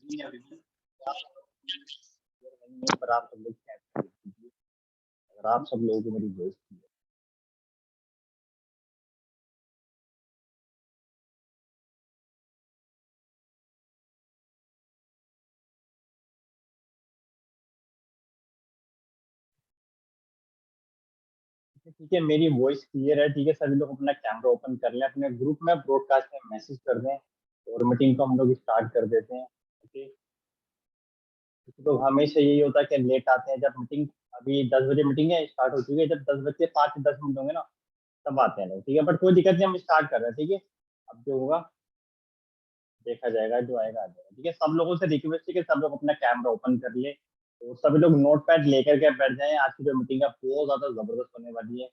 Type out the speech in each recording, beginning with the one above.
नहीं अभी भी पर आप सब लोग चैट कर लीजिए अगर आप सब लोगों को मेरी वॉइस क्लियर है ठीक है मेरी वॉइस क्लियर है ठीक है सभी लोग अपना कैमरा ओपन कर लें अपने ग्रुप में ब्रॉडकास्ट में मैसेज कर दें और मीटिंग को हम लोग स्टार्ट कर देते हैं ओके तो हमेशा यही होता है कि लेट आते हैं जब मीटिंग अभी 10 बजे मीटिंग है स्टार्ट हो चुकी है जब 10 बजे 5 से 10 मिनट होंगे ना तब आते हैं लोग ठीक है बट कोई दिक्कत नहीं हम स्टार्ट कर रहे हैं ठीक है अब जो होगा देखा जाएगा जो आएगा आ जाएगा ठीक है सब लोगों से रिक्वेस्ट है कि सब लोग अपना कैमरा ओपन कर ले तो सभी लोग नोट पैड लेकर के बैठ जाएं आज की जो मीटिंग है बहुत ज्यादा जबरदस्त होने वाली है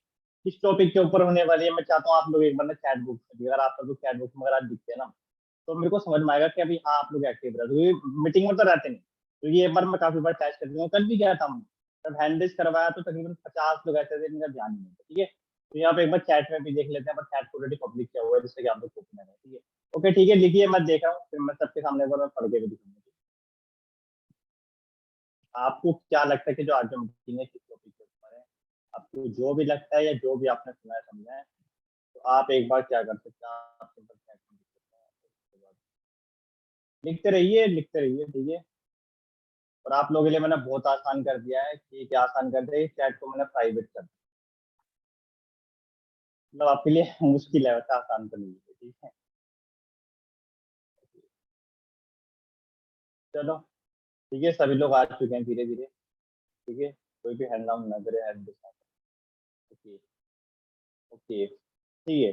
किस टॉपिक के ऊपर होने वाली है मैं चाहता हूँ आप लोग एक बार ना चैट बुक अगर आप सब लोग चैट बुक में अगर आप दिखते हैं ना तो मेरे को समझ में आएगा कि अभी हाँ आप लोग एक्टिव रहे क्योंकि मीटिंग में तो रहते नहीं क्योंकि एक बार मैं काफी बार टेस्ट कर चुका हूँ कल भी गया था मैं जब हैंड रेज करवाया तो तकरीबन 50 लोग ऐसे थे जिनका ध्यान नहीं था ठीक है तो यहाँ पे एक बार चैट में भी देख लेते हैं बट चैट ऑलरेडी पब्लिक किया हुआ है जिससे कि आप लोग ओपन है ठीक है ओके ठीक है लिखिए मैं देख रहा हूँ फिर मैं सबके सामने एक बार मैं पढ़ के भी दिखाऊंगा आपको क्या लगता है कि जो आज जो मीटिंग है किस टॉपिक के ऊपर है आपको जो भी लगता है या जो भी आपने सुना है समझा है तो आप एक बार क्या कर सकते हैं आप सिंपल चैट में लिख सकते हैं उसके बाद लिखते रहिए ठीक है और आप लोगों के लिए मैंने बहुत आसान कर दिया है कि क्या आसान कर दिया है चैट को मैंने प्राइवेट कर दिया मतलब आपके लिए मुश्किल है वैसा आसान तो नहीं है ठीक है चलो ठीक है सभी लोग आ चुके हैं धीरे धीरे ठीक है कोई भी हैंड डाउन ना करे हैंड ओके ओके ठीक है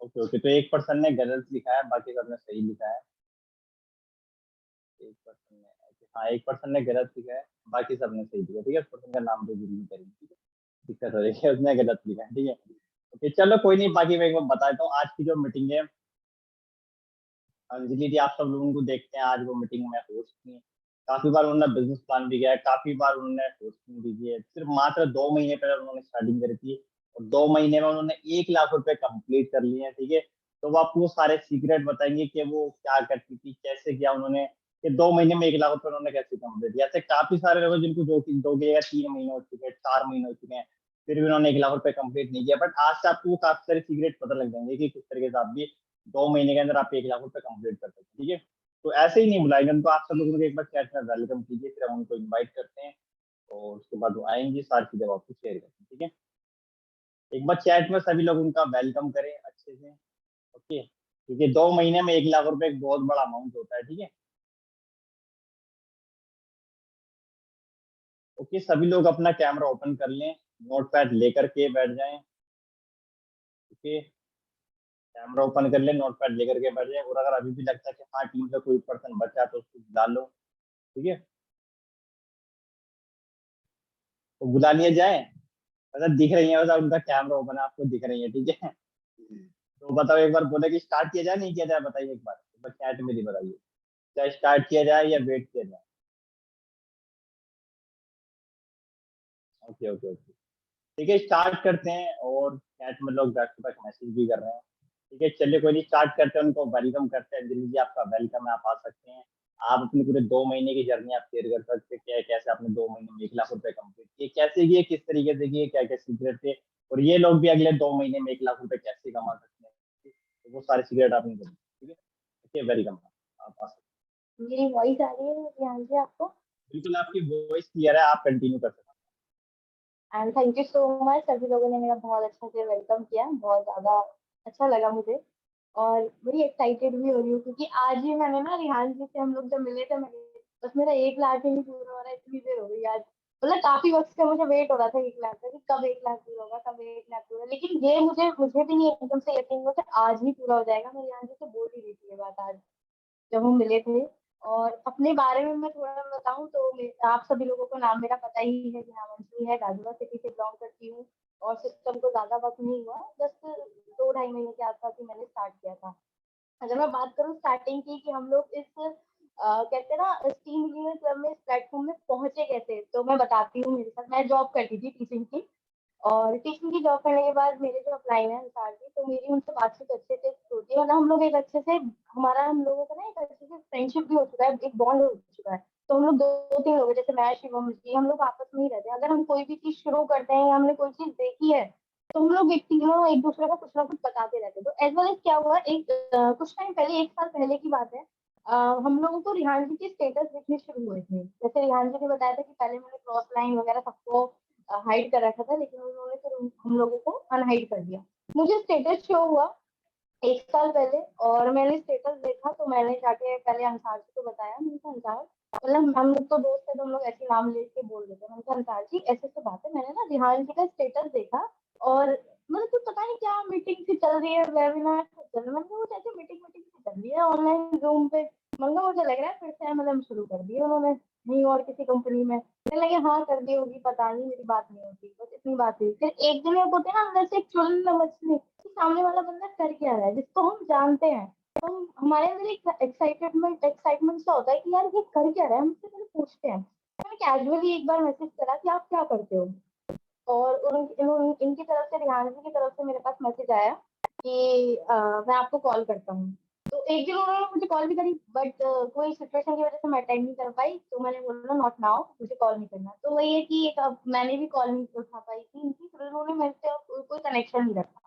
ओके ओके तो एक पर्सन ने गलत लिखा है बाकी सबने सही लिखा है एक पर्सन ने हाँ एक पर्सन ने गलत लिखा है बाकी सबने सही लिखा ठीक है उस पर्सन का नाम तो जरूर नहीं करेंगे ठीक है दिक्कत हो रही है उसने गलत लिखा है ठीक है ओके चलो कोई नहीं बाकी मैं एक बार बता देता हूँ आज की जो मीटिंग है अंजलि जी आप सब लोगों को देखते हैं आज वो मीटिंग में होस्ट की है काफी बार उन्होंने बिजनेस प्लान भी किया है काफी बार उन्होंने होस्टिंग भी की है सिर्फ मात्र 2 महीने पहले उन्होंने स्टार्टिंग करी थी और 2 महीने में उन्होंने 1 लाख रुपए कंप्लीट कर लिए हैं ठीक है तो वो आपको सारे सीक्रेट बताएंगे कि वो क्या करती थी कैसे किया उन्होंने कि 2 महीने में 1 लाख रुपए उन्होंने कैसे कंप्लीट किया ऐसे काफी सारे लोग हैं जिनको 2 2 3 महीने हो चुके हैं 4 महीने हो चुके हैं फिर भी उन्होंने 1 लाख रुपए कंप्लीट नहीं किया बट आज से आपको वो काफी सारे सीक्रेट पता लग जाएंगे कि किस तरीके से आप भी 2 महीने के अंदर आप 1 लाख रुपए कंप्लीट कर सकते हैं ठीक है तो ऐसे ही नहीं बुलाएंगे उनको आप सब लोगों को एक बार चैट में वेलकम कीजिए फिर हम उनको इनवाइट करते हैं और उसके बाद वो आएंगे सारी चीजें आपको शेयर करते हैं ठीक है एक बार चैट में सभी लोग उनका वेलकम करें अच्छे से ओके क्योंकि 2 महीने में 1 लाख रुपए एक बहुत बड़ा अमाउंट होता है ठीक है ओके सभी लोग अपना कैमरा ओपन कर लें नोट पैड लेकर के बैठ जाएं ओके कैमरा ओपन कर लें नोट पैड लेकर के बैठ जाएं और अगर अभी भी लगता है कि हाँ टीम का कोई पर्सन बचा है तो उसको बुला लो ठीक है तो बुला लिया जाए मतलब दिख रही है मतलब उनका कैमरा ओपन है आपको दिख रही है ठीक है तो बताओ एक बार बोले कि स्टार्ट किया जाए नहीं किया जाए बताइए एक बार चैट में ही बताइए क्या स्टार्ट किया जाए या वेट किया जाए ओके ओके ओके ठीक है स्टार्ट करते हैं और चैट में लोग बैक टू बैक मैसेज भी कर रहे हैं ठीक है चलिए कोई नहीं स्टार्ट करते हैं उनको वेलकम करते हैं दिल्ली जी आपका वेलकम है आप आ सकते हैं आप अपने पूरे 2 महीने की जर्नी आप शेयर कर सकते हैं क्या कैसे आपने 2 महीने में 1 लाख रुपए कंप्लीट किए कैसे किए किस तरीके से किए क्या क्या सीक्रेट थे और ये लोग भी अगले 2 महीने में 1 लाख रुपए कैसे कमा सकते हैं तो वो सारे सीक्रेट आपने बोले ठीक है ओके वेलकम आप आ सकते मेरी वॉइस आ रही है ध्यान से आपको हैं बिल्कुल आपकी वॉइस क्लियर है आप कंटिन्यू कर सकते and thank you so much सभी लोगों ने मेरा बहुत अच्छे से वेलकम किया बहुत ज़्यादा अच्छा लगा मुझे और बड़ी एक्साइटेड भी हो रही हूँ क्योंकि आज ही मैंने ना रिहान जी से हम लोग जब मिले थे मैंने बस मेरा 1 लाख ही नहीं पूरा हो रहा है इतनी देर हो गई आज मतलब काफी वक्त से मुझे वेट हो रहा था 1 लाख का कि कब 1 लाख पूरा होगा कब 1 लाख पूरा लेकिन ये मुझे भी नहीं एकदम से यकीन हुआ कि आज ही पूरा हो जाएगा मैं रिहान जी से बोल ही रही थी ये बात आज जब हम मिले थे और अपने बारे में मैं थोड़ा बताऊं तो आप सभी लोगों को नाम मेरा पता ही है कि नाम अंजलि है गाजियाबाद सिटी से बिलोंग करती हूँ और सिस्टम को ज्यादा वक्त नहीं हुआ जस्ट 2 ढाई महीने के आसपास ही मैंने स्टार्ट किया था अगर मैं बात करूँ स्टार्टिंग की कि हम लोग इस कहते हैं ना स्टीम इंजीनियर क्लब में इस प्लेटफॉर्म में पहुंचे कैसे तो मैं बताती हूँ मेरे साथ मैं जॉब करती थी टीचिंग की और टीचिंग की जॉब करने के बाद मेरे जो अपलाइन है अनुसार जी, तो मेरी उनसे बातचीत अच्छे से होती है, मतलब हम लोग एक अच्छे से, हमारा हम लोगों का ना एक अच्छे से फ्रेंडशिप भी हो चुका है, एक बॉन्ड हो चुका है। तो हम लोग दो तीन लोग हैं, जैसे मैं, शिवम जी, हम लोग आपस में ही रहते हैं। अगर हम कोई भी चीज शुरू करते हैं या हमने कोई चीज देखी है, तो हम लोग एक तीनों एक दूसरे को कुछ ना कुछ बताते रहते हैं। तो एज वेल एज क्या हुआ, एक कुछ टाइम पहले, 1 साल पहले की बात है, हम लोगों को रिहान जी के स्टेटस दिखने शुरू हुए थे। जैसे रिहान जी ने बताया था कि पहले मैंने क्रॉस लाइन वगैरह सबको हाइड कर रखा था, लेकिन उन्होंने फिर हम लोगों को अनहाइड कर दिया। मुझे स्टेटस शो हुआ 1 साल पहले, और मैंने स्टेटस देखा, तो मैंने जाके पहले अंसार जी को बताया। मैंने कहा अंसार, मतलब हम लोग तो दोस्त है, तो हम लोग ऐसे नाम लेके बोल देते हैं। मैंने कहा अंसार जी, ऐसे ऐसे बात है, मैंने ना रिहान जी का स्टेटस देखा, और मतलब तो पता नहीं क्या मीटिंग सी चल रही है, वेबिनार चल रहा है, मतलब वो जैसे मीटिंग मीटिंग सी चल रही है ऑनलाइन जूम पे। मतलब मुझे लग रहा है फिर से मतलब शुरू कर दिया उन्होंने कहीं और किसी कंपनी में। मुझे लगे हाँ कर दी होगी, पता नहीं, मेरी बात नहीं होती, बस इतनी बात हुई। फिर एक दिन एक होते हैं ना अंदर से एक चुल मचली कि सामने वाला बंदा कर क्या रहा है, जिसको हम जानते हैं। तो हमारे अंदर एक एक्साइटमेंट एक्साइटमेंट सा होता है कि यार ये कर क्या रहा है, मुझसे पहले पूछते हैं। मैंने कैजुअली एक बार मैसेज करा कि आप क्या करते हो, और इनकी तरफ से, रिहान जी की तरफ से मेरे पास मैसेज आया कि मैं आपको कॉल करता हूँ। तो एक दिन उन्होंने मुझे कॉल भी करी, बट कोई सिचुएशन की वजह से मैं अटेंड नहीं कर पाई, तो मैंने बोला नॉट नाउ, मुझे कॉल नहीं करना। तो वही है कि एक, अब मैंने भी कॉल नहीं उठा पाई थी इनकी, फिर उन्होंने मेरे से कोई कनेक्शन नहीं रखा।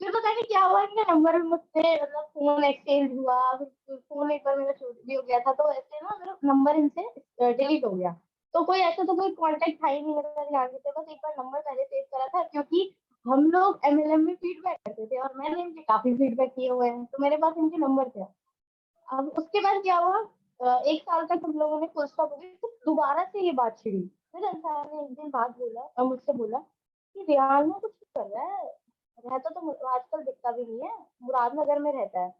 फिर पता नहीं क्या हुआ, इनका नंबर मुझसे, मतलब फोन एक्सचेंज हुआ, फिर फोन एक बार मेरा चोरी भी हो गया था, तो ऐसे ना मेरा नंबर इनसे डिलीट हो गया। तो कोई ऐसा तो कोई कांटेक्ट था ही नहीं मेरा ध्यान से, बस एक बार नंबर पहले सेव करा था, क्योंकि हम लोग एमएलएम में फीडबैक करते थे, और मैंने इनके काफी फीडबैक किए हुए हैं, तो मेरे पास इनके नंबर थे। अब उसके बाद क्या हुआ, 1 साल तक हम लोगों ने फुल स्टॉप हो गई, तो दोबारा से ये बात छिड़ी। फिर अंसार ने एक दिन बात बोला और मुझसे बोला कि रियान में कुछ कर रहा है, रहता तो आजकल दिखता भी नहीं है, मुरादनगर में रहता है।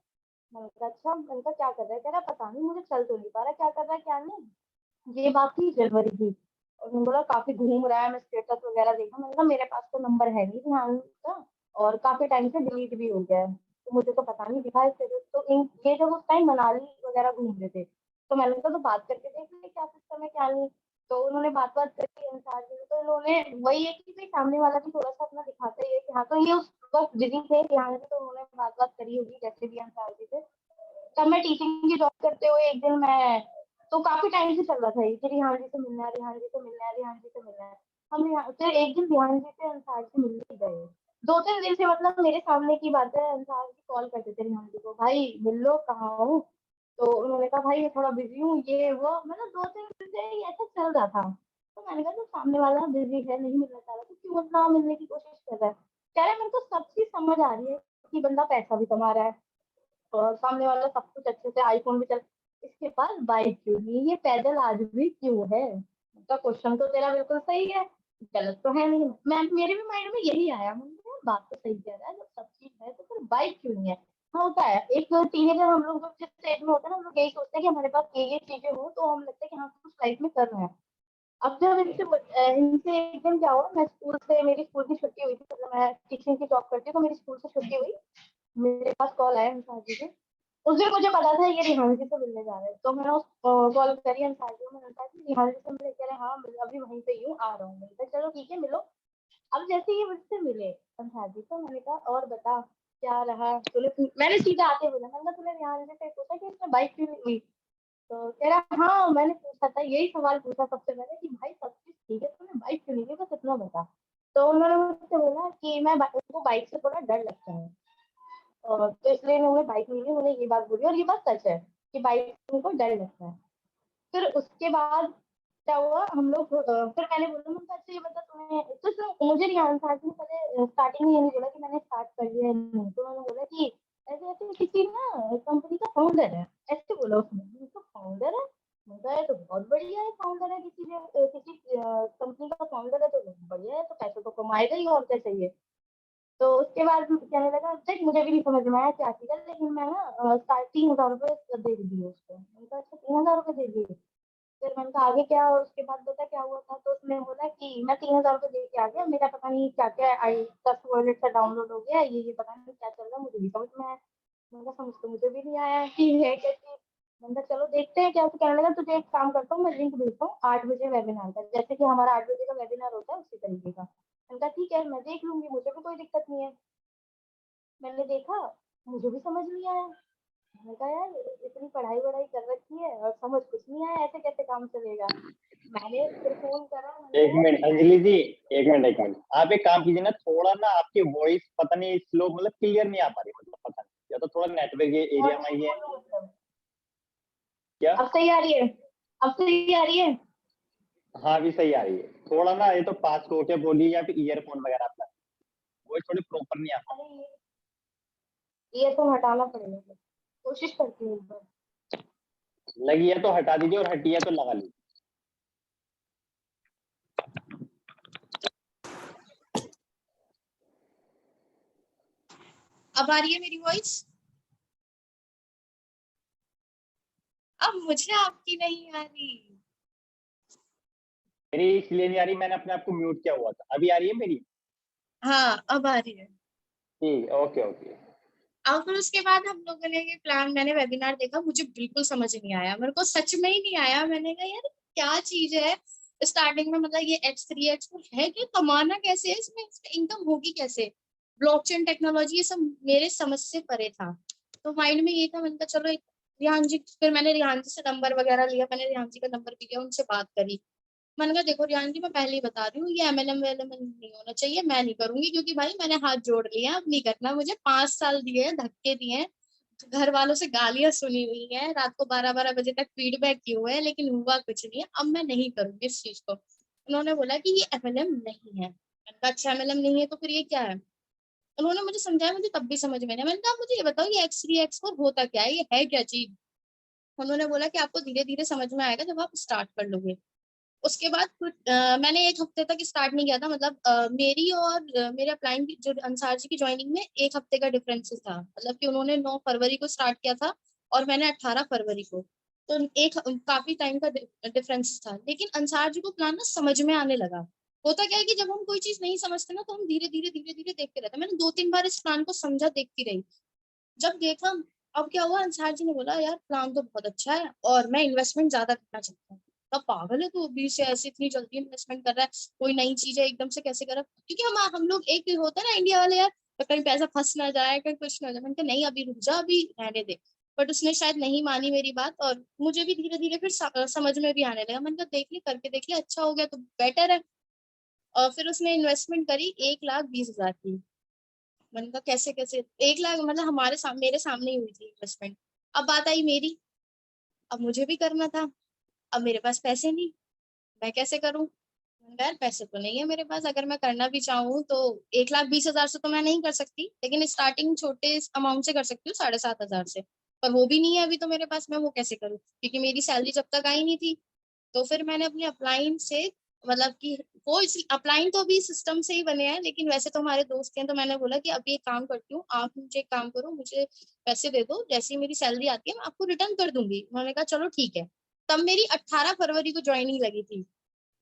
मैंने कहा अच्छा, मैंने कहा क्या कर रहा है, कह रहा पता नहीं, मुझे चल तो नहीं पा रहा, क्या कर रहा है क्या नहीं। ये बात थी जनवरी की, और उन्होंने बोला काफी घूम रहा है, मैं स्टेटस वगैरह देखा। मैंने कहा मेरे पास तो नंबर है नहीं ध्यान का, और काफी टाइम से डिलीट भी हो गया है, तो मुझे तो पता नहीं दिखा स्टेटस। तो इन ये जब उस टाइम मनाली वगैरह घूम रहे थे, तो मैंने कहा तो बात करके देख ले क्या सिस्टम है क्या नहीं। तो उन्होंने बात बात करी अनुसार जी ने, तो उन्होंने, वही है कि भाई सामने वाला भी थोड़ा सा अपना दिखाता ही है कि हाँ, तो ये उस वक्त बिजी थे यहाँ से, तो उन्होंने बात बात करी होगी जैसे भी अनुसार जी से। तब मैं टीचिंग की जॉब करते हुए एक दिन मैं, तो काफी टाइम से चल रहा था ये कि रिहान जी से मिलना है, रिहान जी से मिलना है, रिहान जी से मिलना है। फिर एक दिन रिहान जी से अंसार से मिलने गए। 2-3 दिन से, मतलब मेरे सामने की बात है, अंसार जी कॉल करते थे रिहान जी को, भाई मिल लो, कहाँ हूँ। तो उन्होंने कहा भाई मैं थोड़ा बिजी हूँ, ये वो, मतलब 2-3 दिन से ये ऐसा चल रहा था। तो मैंने कहा तो सामने वाला बिजी है, नहीं मिलना चाह रहा, तो क्यों अपना मिलने की कोशिश कर रहा है। कह रहे मेरे को सब चीज समझ आ रही है कि बंदा पैसा भी कमा रहा है, और सामने वाला सब कुछ अच्छे से, आईफोन भी चल, इसके पास बाइक क्यों नहीं, ये पैदल आज भी क्यों है। तो क्वेश्चन तो तेरा बिल्कुल सही है, गलत तो है नहीं। मैं, मेरे भी माइंड में यही आया, मुझे यार बात तो सही कह रहा है, जब सब चीज है तो फिर बाइक क्यों नहीं है। हाँ होता है, एक टीनेजर हम लोग जब जिस एज में होते हैं ना, हम लोग यही सोचते हैं कि हमारे पास ये चीजें हो, तो हम लगता है कि हाँ कुछ लाइफ में कर रहे हैं। अब जब इनसे एक दिन क्या हुआ, मैं स्कूल से, मेरी स्कूल की छुट्टी हुई थी, मतलब मैं टीचिंग की जॉब करती हूँ, तो मेरी स्कूल से छुट्टी हुई, मेरे पास कॉल आया अंसार जी से। उस दिन मुझे पता था ये रिहान जी से मिलने जा रहे हैं, तो मैंने उस कॉल करी अंसार जी को, मैंने कहा कि रिहान जी से मिले, कह रहे हाँ अभी वहीं पे ही हूँ, आ रहा हूँ। मैंने कहा चलो ठीक है मिलो। अब जैसे ही मुझसे मिले अंसार जी, तो मैंने कहा और बता क्या रहा तूने, मैंने सीधा आते बोला, मैंने कहा तूने रिहान जी से पूछा कि इसने बाइक क्यों नहीं हुई। तो कह रहा हाँ मैंने पूछा था, यही सवाल पूछा सबसे पहले कि भाई सब चीज ठीक है, तूने बाइक क्यों नहीं ली, बस इतना बता। तो उन्होंने मुझसे बोला कि उनको बाइक से थोड़ा डर लगता है, और तो इसलिए उन्होंने बाइक नहीं ली, उन्होंने ये बात बोली, और ये बात सच है कि बाइक से उनको डर लगता है। फिर उसके बाद क्या हुआ, हम लोग फिर मैंने बोला, मुझे अच्छा ये बता तूने, मुझे नहीं आंसर था, पहले स्टार्टिंग में ये नहीं बोला कि मैंने स्टार्ट कर लिया है, नहीं, तो उन्होंने बोला कि ऐसे ऐसे किसी ना कंपनी का फाउंडर है, ऐसे बोला उसने, तो फाउंडर है। मुझे ये तो बहुत बढ़िया है, फाउंडर है किसी कंपनी का फाउंडर है तो बढ़िया है, तो पैसे तो कमाएगा ही, और क्या चाहिए। तो उसके बाद कहने लगा देख, मुझे भी नहीं समझ में आया क्या चीज है, लेकिन मैं ना 3,500 रुपये दे दिए उसको। मैंने कहा अच्छा 3,000 रुपये दे दिए। फिर मैंने कहा आगे क्या, उसके बाद बता क्या हुआ था। तो उसने बोला कि मैं 3,000 रुपये दे के आ गया, मेरा पता नहीं क्या क्या आई 10 वॉलेट से डाउनलोड हो गया, ये पता नहीं क्या चल रहा है, मुझे भी समझ में आया। मैंने कहा समझ तो मुझे भी नहीं आया कि है क्या चीज। मैंने कहा चलो देखते हैं क्या। तो कहने लगा तुझे एक काम करता हूँ, मैं लिंक भेजता हूँ 8 बजे वेबिनार का, जैसे कि हमारा 8 बजे का वेबिनार होता है उसी तरीके का। मैंने कहा ठीक है, मैं देख लूंगी, मुझे भी कोई दिक्कत नहीं है। मैंने देखा, मुझे भी समझ नहीं आया। मैंने कहा यार, इतनी पढ़ाई वढ़ाई कर रखी है और समझ कुछ नहीं आया, ऐसे कैसे काम चलेगा। मैंने फिर फोन करा, मैंने कहा एक यार मिनट अंजलि जी, एक मिनट आप एक काम कीजिए ना, थोड़ा ना आपकी वॉइस पता नहीं स्लो, मतलब क्लियर नहीं आ पा रही, मतलब पता नहीं, या तो थोड़ा नेटवर्क एरिया में ऑडियो आइए। बोलो मतलब। क्या? अब सही आ रही है? अब सही आ रही है? हाँ अभी सही आ रही है। थोड़ा ना ये तो पास होके बोलिए या फिर ईयरफोन वगैरह आप, वॉइस थोड़ी प्रॉपर नहीं आ पा अरे ये तो हटाना पड़ेगा, कोशिश करती हूँ एक बार। रही। लगी है तो हटा दीजिए और हटी है तो लगा लीजिए। अब आ रही है मेरी वॉइस? अब मुझे आपकी नहीं आ रही। मेरी इसलिए नहीं आ रही, मैंने अपने आप को म्यूट किया हुआ था। अभी आ रही है मेरी? हाँ अब आ रही है। ठीक, ओके ओके। और फिर उसके बाद हम लोगों ने ये प्लान, मैंने वेबिनार देखा, मुझे बिल्कुल समझ नहीं आया, मेरे को सच में ही नहीं आया। मैंने कहा यार क्या चीज है स्टार्टिंग में, मतलब ये X3X है कि कमाना कैसे है इसमें, इनकम होगी कैसे, ब्लॉकचेन टेक्नोलॉजी, ये सब मेरे समझ से परे था। तो माइंड में ये था, मैंने कहा चलो रिहान जी, फिर मैंने रिहान जी से नंबर वगैरह लिया, मैंने रिहान जी का नंबर भी लिया, उनसे बात करी। मैंने कहा देखो रियान जी, मैं पहले ही बता रही हूँ, ये एमएलएम वेलएम नहीं होना चाहिए, मैं नहीं करूंगी, क्योंकि भाई मैंने हाथ जोड़ लिया, अब नहीं करना मुझे। 5 साल दिए हैं, धक्के दिए हैं, घर वालों से गालियां सुनी हुई हैं, रात को 12-12 बजे तक फीडबैक किए हुए हैं, लेकिन हुआ कुछ नहीं है। अब मैं नहीं करूंगी इस चीज को। उन्होंने बोला कि ये एमएलएम नहीं है। मैंने कहा अच्छा एमएलएम नहीं है तो फिर ये क्या है? उन्होंने मुझे समझाया, मुझे तब भी समझ में नहीं आया। मैंने कहा मुझे ये बताओ, ये X3X4 होता क्या है, ये है क्या चीज? उन्होंने बोला कि आपको धीरे धीरे समझ में आएगा जब आप स्टार्ट कर लोगे। उसके बाद मैंने 1 हफ्ते तक स्टार्ट नहीं किया था, मतलब मेरी और मेरे अप्लाइंग जो अंसार जी की ज्वाइनिंग में 1 हफ्ते का डिफरेंस था, मतलब कि उन्होंने 9 फरवरी को स्टार्ट किया था और मैंने 18 फरवरी को। तो एक काफी टाइम का डिफरेंस था, लेकिन अंसार जी को प्लान ना समझ में आने लगा। होता क्या है कि जब हम कोई चीज नहीं समझते ना, तो हम धीरे धीरे देखते रहते हैं। मैंने 2-3 बार इस प्लान को समझा, देखती रही। जब देखा, अब क्या हुआ, अंसार जी ने बोला यार प्लान तो बहुत अच्छा है और मैं इन्वेस्टमेंट ज्यादा करना चाहता हूँ। तब पागल है तू, अभी से ऐसे इतनी जल्दी इन्वेस्टमेंट कर रहा है, कोई नई चीज है एकदम से कैसे कर रहा है? क्योंकि हम लोग एक होता है ना इंडिया वाले यार, तो कहीं पैसा फंस ना जाए, कहीं कुछ ना हो जाए। मैंने कहा नहीं अभी रुक जा, अभी रहने दे। बट उसने शायद नहीं मानी मेरी बात, और मुझे भी धीरे धीरे फिर समझ में भी आने लगा। मैंने कहा देख ली, करके देख लिया, अच्छा हो गया तो बेटर है। और फिर उसने इन्वेस्टमेंट करी 1,20,000 की। मैंने कहा कैसे कैसे 1 लाख, मतलब मेरे सामने ही हुई थी इन्वेस्टमेंट। अब बात आई मेरी, अब मुझे भी करना था। अब मेरे पास पैसे नहीं, मैं कैसे करूं? मैंने कहा, यार पैसे तो नहीं है मेरे पास, अगर मैं करना भी चाहूँ तो 1,20,000 से तो मैं नहीं कर सकती, लेकिन स्टार्टिंग छोटे अमाउंट से कर सकती हूँ, 7,500 से। पर वो भी नहीं है अभी तो मेरे पास, मैं वो कैसे करूँ, क्योंकि मेरी सैलरी जब तक आई नहीं थी। तो फिर मैंने अपने अपलाइन से, मतलब कि वो अपलाइन तो अभी सिस्टम से ही बने हैं, लेकिन वैसे तो हमारे दोस्त हैं। तो मैंने बोला कि अभी एक काम करती हूँ, आप मुझे एक काम करो, मुझे पैसे दे दो, जैसे ही मेरी सैलरी आती है मैं आपको रिटर्न कर दूंगी। उन्होंने कहा चलो ठीक है। तब मेरी 18 फरवरी को ज्वाइनिंग लगी थी।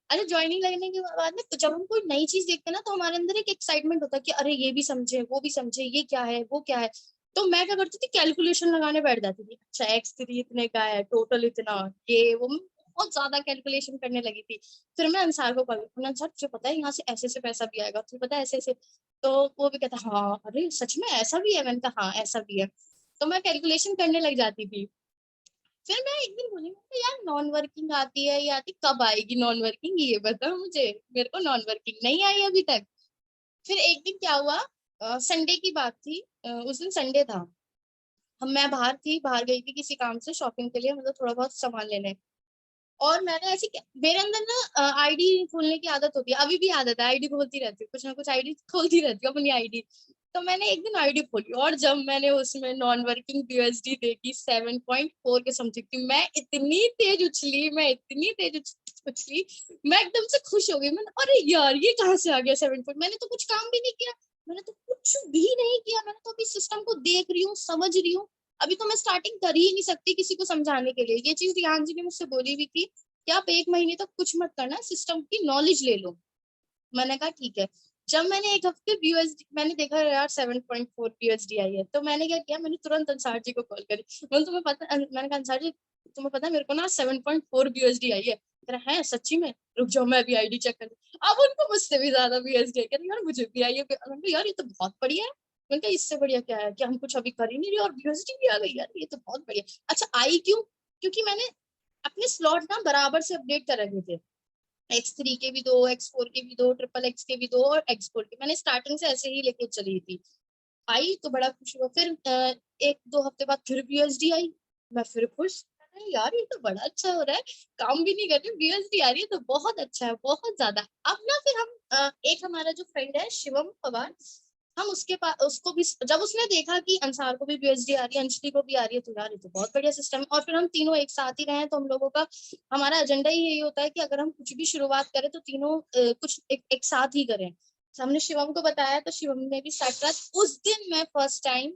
अरे ज्वाइनिंग लगने के बाद में, तो जब हम कोई नई चीज देखते हैं ना, तो हमारे अंदर एक एक्साइटमेंट होता है कि अरे ये भी समझे, वो भी समझे, ये क्या है, वो क्या है। तो मैं क्या करती थी, कैलकुलेशन लगाने बैठ जाती थी। अच्छा X3 इतने का है, टोटल इतना, ये वो, मैं बहुत ज्यादा कैलकुलेशन करने लगी थी। फिर मैं अंसार को कॉल, अंसार तुझे पता है यहाँ से ऐसे से पैसा भी आएगा, तुझे पता है ऐसे ऐसे? तो वो भी कहता हाँ, अरे सच में ऐसा भी है? मैंने कहा हाँ ऐसा भी है। तो मैं कैलकुलेशन करने लग जाती थी। फिर मैं एक दिन बोली, मैं यार नॉन वर्किंग आती है, ये आती कब आएगी नॉन वर्किंग, ये बताओ मुझे, मेरे को नॉन वर्किंग नहीं आई अभी तक। फिर एक दिन क्या हुआ, संडे की बात थी, उस दिन संडे था। मैं बाहर गई थी किसी काम से, शॉपिंग के लिए, मतलब थोड़ा बहुत सामान लेने। और मैंने ऐसी, मेरे अंदर ना आईडी खोलने की आदत होती है, अभी भी आदत है, आईडी खोलती रहती हूँ, कुछ ना कुछ आईडी खोलती रहती हूँ अपनी आईडी। तो मैंने एक दिन आईडी खोली, और जब मैंने उसमें नॉन वर्किंग यूएसडी देखी 7.4 के समथिंग थी, मैं इतनी तेज उछली, उछली, मैं एकदम से खुश हो गई। मैंने अरे यार ये कहाँ से आ गया 7 मैंने तो कुछ काम भी नहीं किया, मैंने तो कुछ भी नहीं किया, मैंने तो अभी सिस्टम को देख रही हूँ, समझ रही हूँ। अभी तो मैं स्टार्टिंग कर ही नहीं सकती किसी को समझाने के लिए। ये चीज रियान जी ने मुझसे बोली भी थी कि आप 1 महीने तक कुछ मत करना, सिस्टम की नॉलेज ले लो। मैंने कहा ठीक है। जब मैंने 1 हफ्ते यूएसडी मैंने देखा यार 7.4 यूएसडी आई है, तो मैंने क्या किया, मैंने तुरंत अंसार जी को कॉल करी। मैंने कहा अंसार जी, तुम्हें पता है मेरे को ना 7.4 यूएसडी आई है। कह रहा है सच्ची में, रुक जाओ मैं अभी आईडी चेक कर लूं। अब उनको मुझसे भी ज्यादा बीएसडी कह रहे यार मुझे भी आई है। मैंने कहा यार ये तो बहुत बढ़िया है। मैंने कहा इससे बढ़िया क्या है कि हम कुछ अभी कर ही नहीं रहे और बीएसडी भी आ गई, यार ये तो बहुत बढ़िया। अच्छा आई क्यों? क्योंकि मैंने अपने स्लॉट ना बराबर से अपडेट कर रखे थे। X3 के भी 2, X4 के भी 2, XXX के भी 2 और X4 के। मैंने स्टार्टिंग से ऐसे ही लेके चली थी। आई तो बड़ा खुश हुआ। फिर 1-2 हफ्ते बाद फिर बीएसडी आई, मैं फिर खुश। अरे यार ये तो बड़ा अच्छा हो रहा है, काम भी नहीं कर रही बीएसडी आ रही है, तो बहुत अच्छा है, बहुत ज्यादा। अब ना फिर हम एक हमारा जो फ्रेंड है शिवम पवार, हम उसके पास उसको भी जब उसने देखा कि अंसार को भी बीएसडी आ रही है, अंजलि को भी आ रही है, तो यार ये तो बहुत बढ़िया सिस्टम है। और फिर हम तीनों एक साथ ही रहे हैं, तो हम लोगों का हमारा एजेंडा ही यही होता है कि अगर हम कुछ भी शुरुआत करें तो तीनों कुछ एक साथ ही करें। हमने शिवम को बताया तो शिवम ने भी स्टार्ट करा। उस दिन मैं फर्स्ट टाइम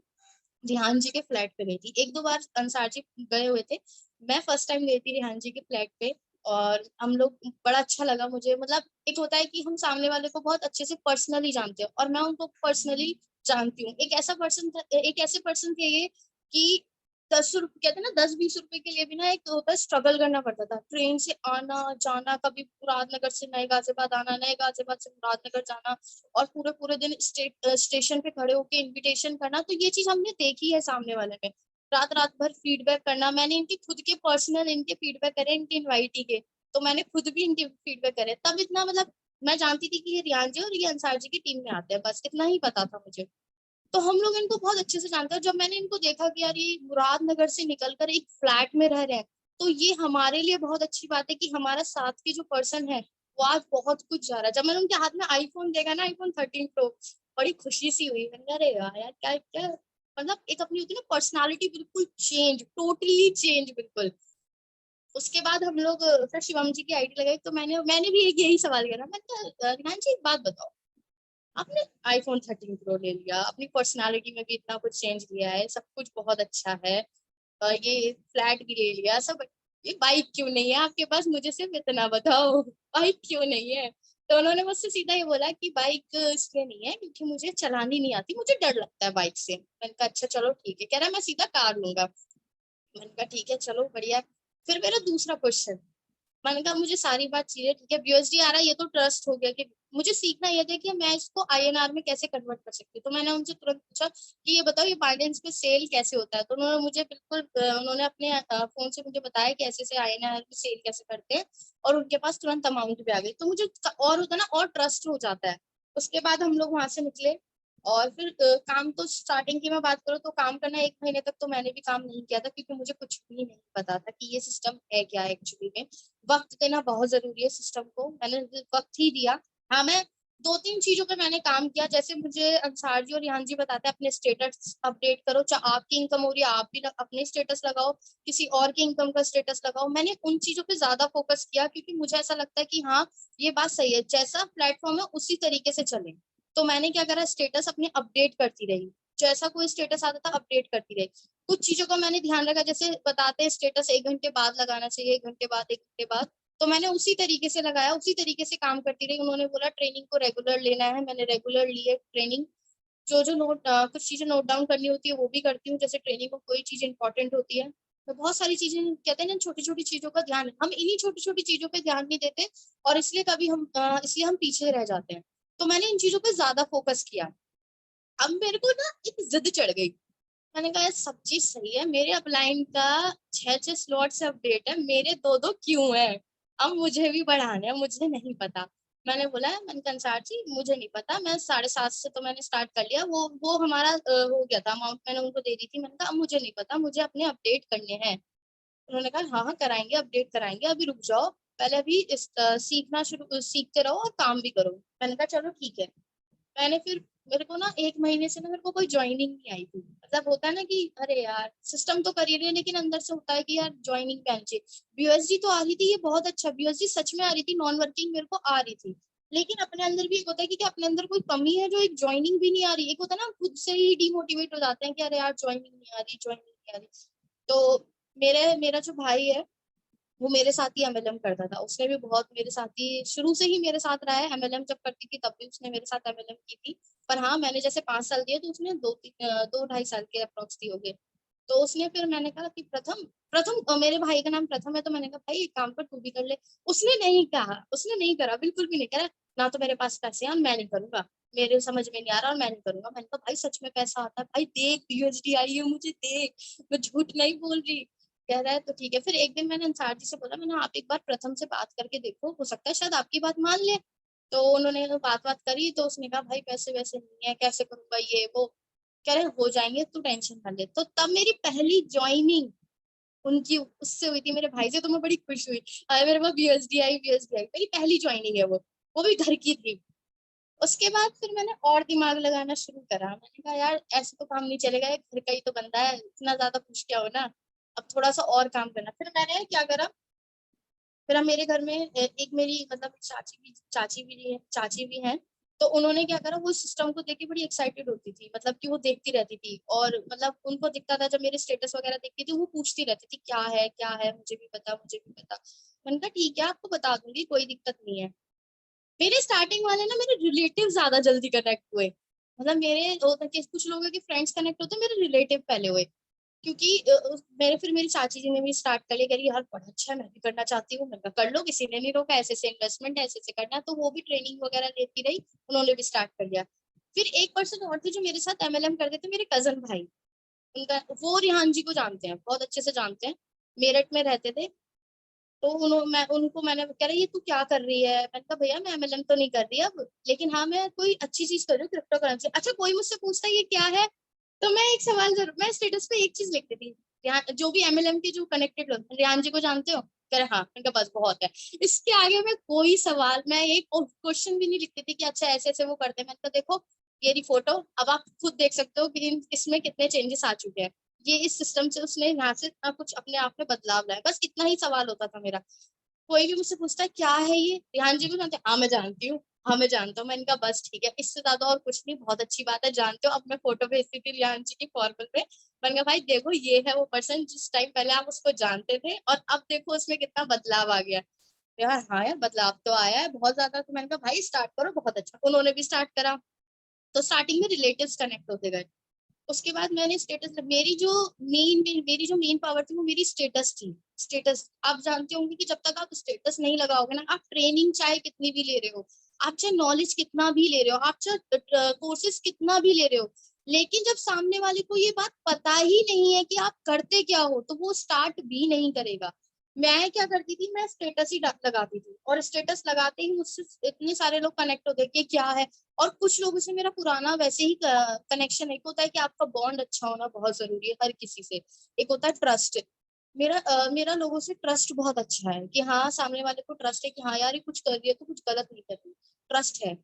रिहान जी के फ्लैट पे गई थी। 1-2 बार अंसार जी गए हुए थे, मैं फर्स्ट टाइम गई थी रिहान जी के फ्लैट पे। और हम लोग बड़ा अच्छा लगा मुझे। मतलब एक होता है कि हम सामने वाले को बहुत अच्छे से पर्सनली जानते हैं और मैं उनको पर्सनली जानती हूँ। एक ऐसे पर्सन थे ये कि 10 रुपए कहते हैं ना, 10-20 रुपए के लिए भी ना एक होता है स्ट्रगल करना पड़ता था। ट्रेन से आना जाना, कभी मुरादनगर से नए गाजियाबाद आना, नए गाजियाबाद से मुरादनगर जाना, और पूरे पूरे दिन स्टेशन पे खड़े होके इनविटेशन करना। तो ये चीज हमने देखी है सामने वाले में। रात रात भर फीडबैक करना, मैंने इनके खुद के पर्सनल इनके फीडबैक करे, इनके इनवाइटी के, तो मैंने खुद भी इनके फीडबैक करे। तब इतना मतलब मैं जानती थी कि ये रियान जी और ये अंसार जी की टीम में आते हैं, बस इतना ही पता था मुझे। तो हम लोग इनको बहुत अच्छे से जानते हैं। जब मैंने इनको देखा कि यार ये मुरादनगर से निकलकर एक फ्लैट में रह रहे हैं, तो ये हमारे लिए बहुत अच्छी बात है कि हमारा साथ के जो पर्सन है वो आज बहुत कुछ जा रहा है। जब मैंने उनके हाथ में आईफोन देखा ना, आईफोन 13 प्रो, बड़ी खुशी सी हुई। मैंने कहा अरे यार यार क्या क्या, मतलब एक अपनी होती है ना पर्सनालिटी, बिल्कुल चेंज, टोटली चेंज बिल्कुल। उसके बाद हम लोग फिर शिवम जी की आईडी लगाई, तो मैंने भी एक यही सवाल किया। मैंने कहा रिहान जी एक बात बताओ, आपने आईफोन 13 प्रो ले लिया, अपनी पर्सनालिटी में भी इतना कुछ चेंज किया है, सब कुछ बहुत अच्छा है, ये फ्लैट भी ले लिया सब, ये बाइक क्यों नहीं है आपके पास? मुझे सिर्फ इतना बताओ, बाइक क्यों नहीं है? तो उन्होंने मुझसे सीधा ये बोला कि बाइक इसलिए नहीं है क्योंकि मुझे चलानी नहीं आती, मुझे डर लगता है बाइक से। मैंने कहा अच्छा चलो ठीक है। कह रहा मैं सीधा कार लूंगा। मैंने कहा ठीक है चलो बढ़िया। फिर मेरा दूसरा क्वेश्चन, मैंने कहा मुझे सारी बात चाहिए, ठीक है बीएसडी आ रहा है, ये तो ट्रस्ट हो गया कि मुझे सीखना ये था कि मैं इसको आईएनआर में कैसे कन्वर्ट कर सकती हूँ। तो मैंने उनसे तुरंत पूछा कि ये बताओ ये बाइडेंस पे सेल कैसे होता है। तो उन्होंने मुझे बिल्कुल उन्होंने अपने फोन से मुझे बताया कि ऐसे ऐसे आईएनआर में सेल कैसे करते हैं, और उनके पास तुरंत अमाउंट भी आ गई। तो मुझे और होता है ना, और ट्रस्ट हो जाता है। उसके बाद हम लोग वहां से निकले, और फिर काम तो स्टार्टिंग की मैं बात करूँ तो काम करना 1 महीने तक तो मैंने भी काम नहीं किया था, क्योंकि मुझे कुछ भी नहीं पता था कि ये सिस्टम है क्या एक्चुअली में। वक्त देना बहुत जरूरी है सिस्टम को, मैंने वक्त ही दिया। हाँ मैं 2-3 चीजों पे मैंने काम किया, जैसे मुझे अंसार जी और रिहान जी बताते हैं अपने स्टेटस अपडेट करो, चाहे आपकी इनकम हो रही है आप भी अपने स्टेटस लगाओ, किसी और की इनकम का स्टेटस लगाओ। मैंने उन चीजों पे ज्यादा फोकस किया, क्योंकि मुझे ऐसा लगता है कि हाँ ये बात सही है, जैसा प्लेटफॉर्म है उसी तरीके से चले। तो मैंने क्या करा, स्टेटस अपने अपडेट करती रही, जैसा कोई स्टेटस आता था अपडेट करती रही। कुछ चीजों का मैंने ध्यान रखा, जैसे बताते हैं स्टेटस 1 घंटे बाद लगाना चाहिए, 1 घंटे बाद, 1 घंटे बाद, तो मैंने उसी तरीके से लगाया, उसी तरीके से काम करती रही। उन्होंने बोला ट्रेनिंग को रेगुलर लेना है, मैंने रेगुलर ली है ट्रेनिंग। जो जो कुछ चीजें नोट डाउन करनी होती है वो भी करती हूँ, जैसे ट्रेनिंग में कोई चीज इंपॉर्टेंट होती है। तो बहुत सारी चीजें कहते हैं ना, छोटी छोटी चीजों का ध्यान, हम इन्हीं छोटी छोटी चीजों पे ध्यान नहीं देते, और इसलिए हम पीछे रह जाते हैं। तो मैंने इन चीजों पे ज्यादा फोकस किया। अब मेरे को ना एक जिद चढ़ गई। मैंने कहा यार सब चीज सही है, मेरे अपलाइन का 6-6 स्लॉट से अपडेट है, मेरे 2-2 क्यों है? अब मुझे भी बढ़ाने हैं, मुझे नहीं पता। मैंने बोला है, मैंने कहा अंसार जी मुझे नहीं पता, मैं 7:30 से तो मैंने स्टार्ट कर लिया, वो हमारा हो गया था, अमाउंट मैंने उनको दे दी थी। मैंने कहा अब मुझे नहीं पता, मुझे अपने अपडेट करने हैं। उन्होंने कहा हाँ हाँ कराएंगे, अपडेट कराएंगे, अभी रुक जाओ, पहले अभी सीखते रहो और काम भी करो। मैंने कहा चलो ठीक है। मैंने फिर मेरे को ना 1 महीने से ना मेरे को कोई ज्वाइनिंग नहीं आई थी। मतलब होता है ना कि अरे यार सिस्टम तो कर ही रही है, लेकिन अंदर से होता है कि यार ज्वाइनिंग पे आनी चाहिए। बीएसडी तो आ रही थी, ये बहुत अच्छा, बीएसडी सच में आ रही थी, नॉन वर्किंग मेरे को आ रही थी। लेकिन अपने अंदर भी एक होता है कि अपने अंदर कोई कमी है, जो एक ज्वाइनिंग भी नहीं आ रही। एक होता है ना, खुद से ही डिमोटिवेट हो जाते हैं कि अरे यार ज्वाइनिंग नहीं आ रही, ज्वाइनिंग नहीं आ रही। तो मेरा जो भाई है वो मेरे साथ ही एमएलएम करता था, उसने भी बहुत मेरे साथ ही शुरू से ही मेरे साथ रहा है। एमएलएम जब करती थी तब भी उसने मेरे साथ एमएलएम की थी। पर हाँ मैंने जैसे 5 साल दिए तो उसने 2-2 ढाई साल के अप्रोक्स दिए होंगे। तो उसने फिर मैंने कहा कि प्रथम प्रथम मेरे भाई का नाम प्रथम है, तो मैंने कहा भाई एक काम कर तू भी कर ले। उसने नहीं कहा, उसने नहीं करा, बिल्कुल भी नहीं करा। ना तो मेरे पास पैसे हैं और मैं नहीं करूंगा, मेरे समझ में नहीं आ रहा और मैं नहीं करूंगा। मैंने कहा भाई सच में पैसा आता है, भाई देख यूएसडी आई है मुझे, देख, मैं झूठ नहीं बोल रही। कह रहा है तो ठीक है। फिर एक दिन मैंने अंसार जी से बोला, मैंने आप एक बार प्रथम से बात करके देखो, हो सकता है शायद आपकी बात मान ले। तो उन्होंने बात करी, तो उसने कहा भाई पैसे वैसे नहीं है, कैसे करूंगा ये वो। कह रहे हो जाएंगे, तू टेंशन मत ले। तो तब मेरी पहली ज्वाइनिंग उनकी उससे हुई थी, मेरे भाई से। तो मैं बड़ी खुश हुई, मेरे पास बीएसडी आई, बीएसडी आई, मेरी पहली ज्वाइनिंग है वो भी घर की थी। उसके बाद फिर मैंने और दिमाग लगाना शुरू करा। मैंने कहा यार ऐसे तो काम नहीं चलेगा, ये घर का ही तो बंदा है, इतना ज्यादा खुश क्या हो ना, अब थोड़ा सा और काम करना। फिर मैंने क्या करा, फिर हम मेरे घर में एक मेरी मतलब चाची भी हैं। तो उन्होंने क्या करा, वो सिस्टम को देख के बड़ी एक्साइटेड होती थी, मतलब कि वो देखती रहती थी, और मतलब उनको दिखता था जब मेरे स्टेटस वगैरह देखती थी, वो पूछती रहती थी क्या है, मुझे भी पता, मुझे भी पता। मैंने कहा ठीक है, आपको बता दूंगी, कोई दिक्कत नहीं है। मेरे स्टार्टिंग वाले ना मेरे रिलेटिव ज्यादा जल्दी कनेक्ट हुए, मतलब मेरे कुछ लोगों के फ्रेंड्स कनेक्ट होते, मेरे रिलेटिव पहले हुए। क्योंकि मेरे फिर मेरी चाची जी ने भी स्टार्ट कर लिया, कह रही यार बड़ा अच्छा है, मैं भी करना चाहती हूँ। मैंने कहा कर लो, किसी ने नहीं रोका, ऐसे से इन्वेस्टमेंट है, ऐसे से करना। तो वो भी ट्रेनिंग वगैरह लेती रही, उन्होंने भी स्टार्ट कर लिया। फिर एक पर्सन और थे जो मेरे साथ एमएलएम करते थे, मेरे कजन भाई। उनका वो रिहान जी को जानते हैं, बहुत अच्छे से जानते हैं, मेरठ में रहते थे। तो मैंने कह रही ये तू क्या कर रही है। मैंने कहा भैया मैं एमएलएम तो नहीं कर रही अब, लेकिन हाँ मैं कोई अच्छी चीज कर रही हूँ, क्रिप्टो करेंसी। अच्छा कोई मुझसे पूछता है ये क्या है, तो मैं एक सवाल जरूर, मैं स्टेटस पे एक चीज लिखती थी, जो भी एमएलएम के जो कनेक्टेड लोग, रियान जी को जानते हो, कह रहे हाँ। मैंने कहा बस बहुत है, इसके आगे मैं कोई सवाल, मैं एक क्वेश्चन भी नहीं लिखती थी कि अच्छा ऐसे ऐसे वो करते हैं। मैंने कहा देखो ये रही फोटो, अब आप खुद देख सकते हो कि इसमें कितने चेंजेस आ चुके हैं, ये इस सिस्टम से उसने यहाँ से कुछ अपने आप में बदलाव लाया। बस इतना ही सवाल होता था मेरा। कोई भी मुझसे पूछता है क्या है ये, रिहान जी को जानते हैं, हाँ मैं जानती हूँ, हाँ मैं जानता हूँ। मैंने कहा बस ठीक है, इससे ज्यादा और कुछ नहीं, बहुत अच्छी बात है, जानते हो। अब मैं फोटो भेजती थी रिहान जी की फॉर्मल पे, मैंने कहा भाई देखो ये है वो पर्सन, जिस टाइम पहले आप उसको जानते थे और अब देखो उसमें कितना बदलाव आ गया। यार हाँ यार बदलाव तो आया है बहुत ज्यादा। तो मैंने कहा भाई स्टार्ट करो, बहुत अच्छा। उन्होंने भी स्टार्ट करा, तो स्टार्टिंग में रिलेटिव्स कनेक्ट होते गए। उसके बाद मैंने स्टेटस, मेरी जो मेन पावर थी वो मेरी स्टेटस थी। स्टेटस आप जानते होंगे कि जब तक आप स्टेटस नहीं लगाओगे ना, आप ट्रेनिंग चाहे कितनी भी ले रहे हो, आप चाहे नॉलेज कितना भी ले रहे हो, आप चाहे कोर्सेज कितना भी ले रहे हो, लेकिन जब सामने वाले को ये बात पता ही नहीं है कि आप करते क्या हो, तो वो स्टार्ट भी नहीं करेगा। मैं क्या करती थी, मैं स्टेटस ही लगाती थी, और स्टेटस लगाते ही मुझसे इतने सारे लोग कनेक्ट होते कि क्या है। और कुछ लोगों से मेरा पुराना वैसे ही कनेक्शन, एक होता है कि आपका बॉन्ड अच्छा होना बहुत जरूरी है हर किसी से, एक होता है ट्रस्ट। मेरा लोगों से ट्रस्ट बहुत अच्छा है, कि हाँ सामने वाले को ट्रस्ट है कि हाँ यार ये कुछ कर रही है तो कुछ गलत नहीं कर रही, ट्रस्ट है।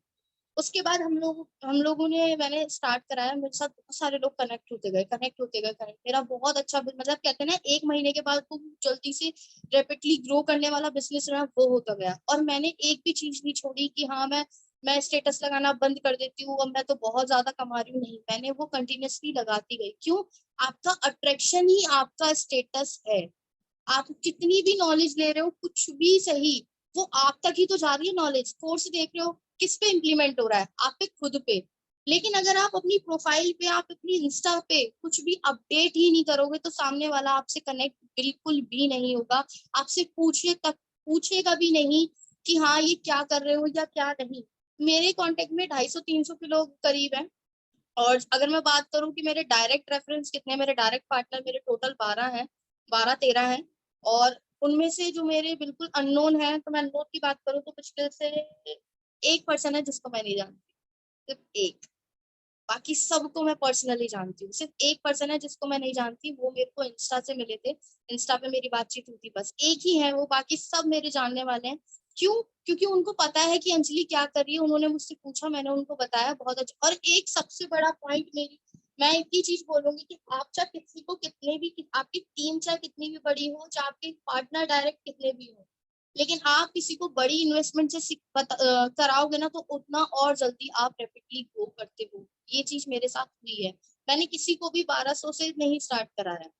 उसके बाद हम लोगों ने मैंने स्टार्ट कराया, मेरे साथ बहुत सारे लोग कनेक्ट। मेरा बहुत अच्छा, मतलब कहते हैं ना, एक महीने के बाद वो जल्दी से रेपिडली ग्रो करने वाला बिजनेस रहा, वो होता गया। और मैंने एक भी चीज नहीं छोड़ी कि हाँ मैं स्टेटस लगाना बंद कर देती हूँ, अब मैं तो बहुत ज्यादा कमा रही हूँ, नहीं, मैंने वो कंटिन्यूअसली लगाती गई। क्यों? आपका अट्रैक्शन ही आपका स्टेटस है। आप कितनी भी नॉलेज ले रहे हो, कुछ भी सही, वो आप तक ही तो जा रही है नॉलेज। कोर्स देख रहे हो, किस पे इम्प्लीमेंट हो रहा है? आप पे, खुद पे। लेकिन अगर आप अपनी प्रोफाइल पे, आप अपनी इंस्टा पे कुछ भी अपडेट ही नहीं करोगे, तो सामने वाला आपसे कनेक्ट बिल्कुल भी नहीं होगा, आपसे पूछेगा भी नहीं कि हाँ ये क्या कर रहे हो या क्या नहीं। मेरे कांटेक्ट में 250-300 के लोग करीब हैं। और अगर मैं बात करूं कि मेरे डायरेक्ट रेफरेंस कितने, मेरे डायरेक्ट पार्टनर मेरे टोटल 12 हैं, 12-13 हैं। और उनमें से जो मेरे बिल्कुल अननोन है, तो मैं अननोन की बात करूं तो मुश्किल से एक पर्सन है जिसको मैं नहीं जानती, सिर्फ एक। बाकी सबको मैं पर्सनली जानती हूँ, सिर्फ एक पर्सन है जिसको मैं नहीं जानती, वो मेरे को इंस्टा से मिले थे, इंस्टा पे मेरी बातचीत हुई थी, बस एक ही है वो, बाकी सब मेरे जानने वाले हैं। क्यों? क्योंकि उनको पता है कि अंजलि क्या कर रही है, उन्होंने मुझसे पूछा, मैंने उनको बताया, बहुत अच्छा। और एक सबसे बड़ा पॉइंट मेरी, मैं इतनी चीज बोलूंगी कि आप चाहे किसी को कितने भी, आपकी टीम चाहे कितनी भी बड़ी हो, चाहे आपके पार्टनर डायरेक्ट कितने भी हो, लेकिन आप किसी को बड़ी इन्वेस्टमेंट से कराओगे ना, तो उतना और जल्दी आप रैपिडली ग्रो करते हो। ये चीज मेरे साथ हुई है। मैंने किसी को भी 1200 से नहीं स्टार्ट कराया,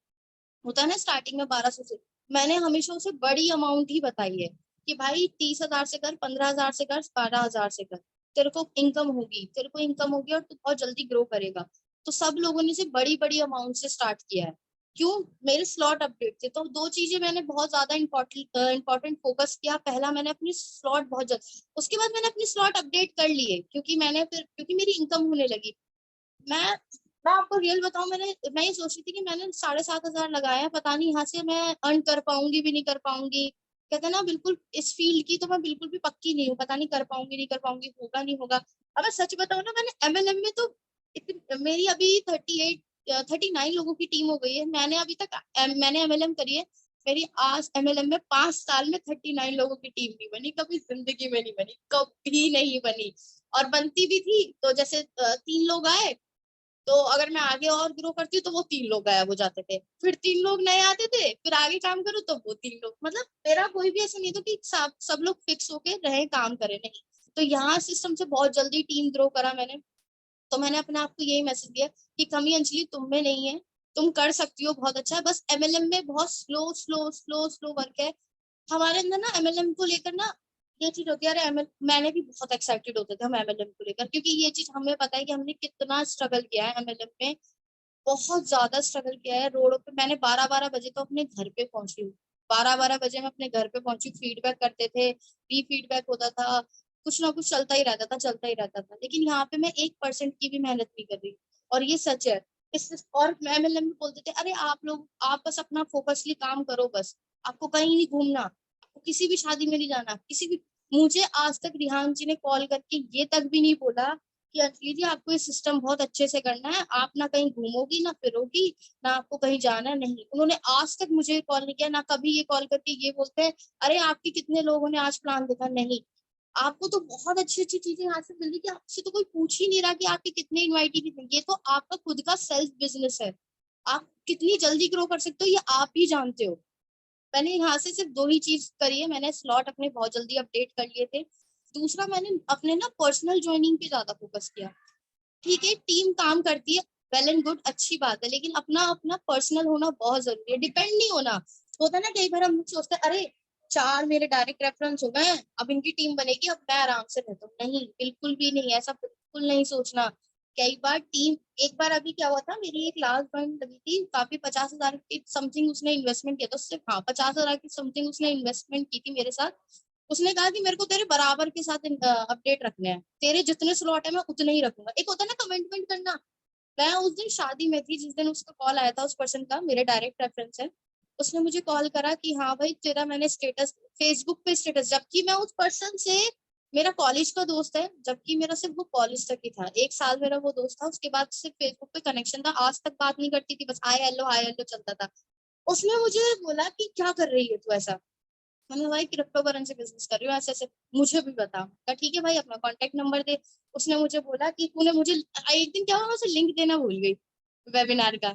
होता है ना स्टार्टिंग में 1200 से। मैंने हमेशा उसे बड़ी अमाउंट ही बताई है कि भाई 30,000 से कर, 15,000 से कर, 12,000 से कर, तेरे को इनकम होगी और तू बहुत जल्दी ग्रो करेगा। तो सब लोगों ने से बड़ी बड़ी अमाउंट से स्टार्ट किया है। क्यों, मेरे स्लॉट अपडेट थे। तो दो चीजें मैंने बहुत ज्यादा इंपॉर्टेंट फोकस किया। पहला मैंने अपनी स्लॉट बहुत जल्द, उसके बाद मैंने अपनी स्लॉट अपडेट कर लिए, क्योंकि मेरी इनकम होने लगी। मैं मैं आपको रियल बताऊं, मैं ये सोच रही थी कि मैंने 7,500 लगाया, पता नहीं यहाँ से मैं अर्न कर पाऊंगी भी नहीं कर पाऊंगी। कहते हैं ना, बिल्कुल इस फील्ड की तो मैं बिल्कुल भी पक्की नहीं हूँ, पता नहीं कर पाऊंगी नहीं कर पाऊंगी, होगा नहीं होगा। अब मैं सच बताऊं ना, मैंने एमएलएम में तो मेरी अभी 39 लोगों की टीम हो गई है। मैंने एमएलएम करी है, मेरी आज एमएलएम में 5 साल में 39 लोगों की टीम नहीं बनी, कभी जिंदगी में नहीं बनी, कभी नहीं बनी। और बनती भी थी तो जैसे 3 लोग आए, तो अगर मैं आगे और ग्रो करती हूँ तो वो 3 लोग गायब हो जाते थे, फिर 3 लोग नए आते थे, फिर आगे काम करूँ तो वो 3 लोग, मतलब मेरा कोई भी ऐसा नहीं था कि सब लोग फिक्स होके रहे काम करे, नहीं। तो यहाँ सिस्टम से बहुत जल्दी टीम ग्रो करा मैंने। तो मैंने अपने आप को यही मैसेज दिया कि कमी अंजलि तुम में नहीं है, तुम कर सकती हो, बहुत अच्छा है, बस एमएलएम में बहुत slow slow slow slow work है हमारे अंदर ना। एमएलएम को लेकर ना ये चीज होती है, अरे एमएल मैंने भी बहुत एक्साइटेड होते थे हम एमएलएम को लेकर, क्योंकि ये चीज हमें पता है कि हमने कितना स्ट्रगल किया है एमएलएम में, बहुत ज्यादा स्ट्रगल किया है। रोडों पे मैंने 12-12 बजे तो अपने घर पे पहुंची हूँ, 12-12 बजे मैं अपने घर पे पहुंची, फीडबैक करते थे, री फीडबैक होता था, कुछ ना कुछ चलता ही रहता था, चलता ही रहता था। लेकिन यहाँ पे मैं 1% की भी मेहनत नहीं कर रही, और ये सच है। और एमएलएम में बोलते थे, अरे आप बस अपना फोकसली काम करो, बस आपको कहीं नहीं घूमना, आपको किसी भी शादी में नहीं जाना, किसी भी। मुझे आज तक रिहान जी ने कॉल करके ये तक भी नहीं बोला कि अंजलि जी आपको ये सिस्टम बहुत अच्छे से करना है, आप ना कहीं घूमोगी ना फिरोगी, ना आपको कहीं जाना है, नहीं। उन्होंने आज तक मुझे कॉल नहीं किया, ना कभी ये कॉल करके ये बोलते हैं अरे आपके कितने लोगों ने आज प्लान देखा, नहीं। आपको तो बहुत अच्छी अच्छी चीजें यहाँ से मिल रही कि आपसे तो कोई पूछ ही नहीं रहा कि आपके कितने इन्वाइटी कितने, ये तो आपका खुद का सेल्फ बिजनेस है। आप कितनी जल्दी ग्रो कर सकते हो ये आप ही जानते हो। मैंने यहाँ से सिर्फ 2 ही चीज करी है, मैंने स्लॉट अपने बहुत जल्दी अपडेट कर लिए थे। दूसरा, मैंने अपने ना पर्सनल ज्वाइनिंग पे ज्यादा फोकस किया। ठीक है, टीम काम करती है, वेल एंड गुड, अच्छी बात है, लेकिन अपना अपना पर्सनल होना बहुत जरूरी है, डिपेंड नहीं होना। होता है ना, कई बार हम सोचते हैं अरे 4 मेरे डायरेक्ट रेफरेंस हो गए हैं, अब इनकी टीम बनेगी, अब मैं आराम से रहता हूँ, नहीं, बिल्कुल भी नहीं, ऐसा बिल्कुल नहीं सोचना। कई बार टीम, एक बार अभी क्या हुआ था, मेरी एक लास्ट ज्वाइन लगी थी, काफी 50,000 की समथिंग उसने इन्वेस्टमेंट किया था, उससे, हाँ, 50,000 की समथिंग उसने इन्वेस्टमेंट की थी मेरे साथ। उसने कहा कि मेरे को तेरे बराबर के साथ अपडेट रखने हैं, तेरे जितने स्लॉट है मैं उतने ही रखूंगा। एक होता है ना कमिटमेंट करना। मैं उस दिन शादी में थी, जिस दिन उसका कॉल आया था, उस पर्सन का, मेरे डायरेक्ट रेफरेंस है, उसने मुझे कॉल करा कि हाँ भाई तेरा मैंने स्टेटस, फेसबुक पे स्टेटस, जबकि मैं उस पर्सन से, मेरा कॉलेज का दोस्त है, जबकि मेरा सिर्फ वो कॉलेज तक ही था, 1 साल मेरा वो दोस्त था, उसके बाद सिर्फ फेसबुक पे कनेक्शन था, आज तक बात नहीं करती थी, बस हाय हेलो चलता था। उसने मुझे बोला कि क्या कर रही है तू ऐसा। मैंने भाई क्रिप्टो करेंसी बिजनेस कर रही हूँ ऐसे ऐसे, मुझे भी बता। कहा ठीक है भाई, अपना कांटेक्ट नंबर दे। उसने मुझे बोला कि तूने मुझे, एक दिन क्या हुआ, मैं उसे लिंक देना भूल गई वेबिनार का।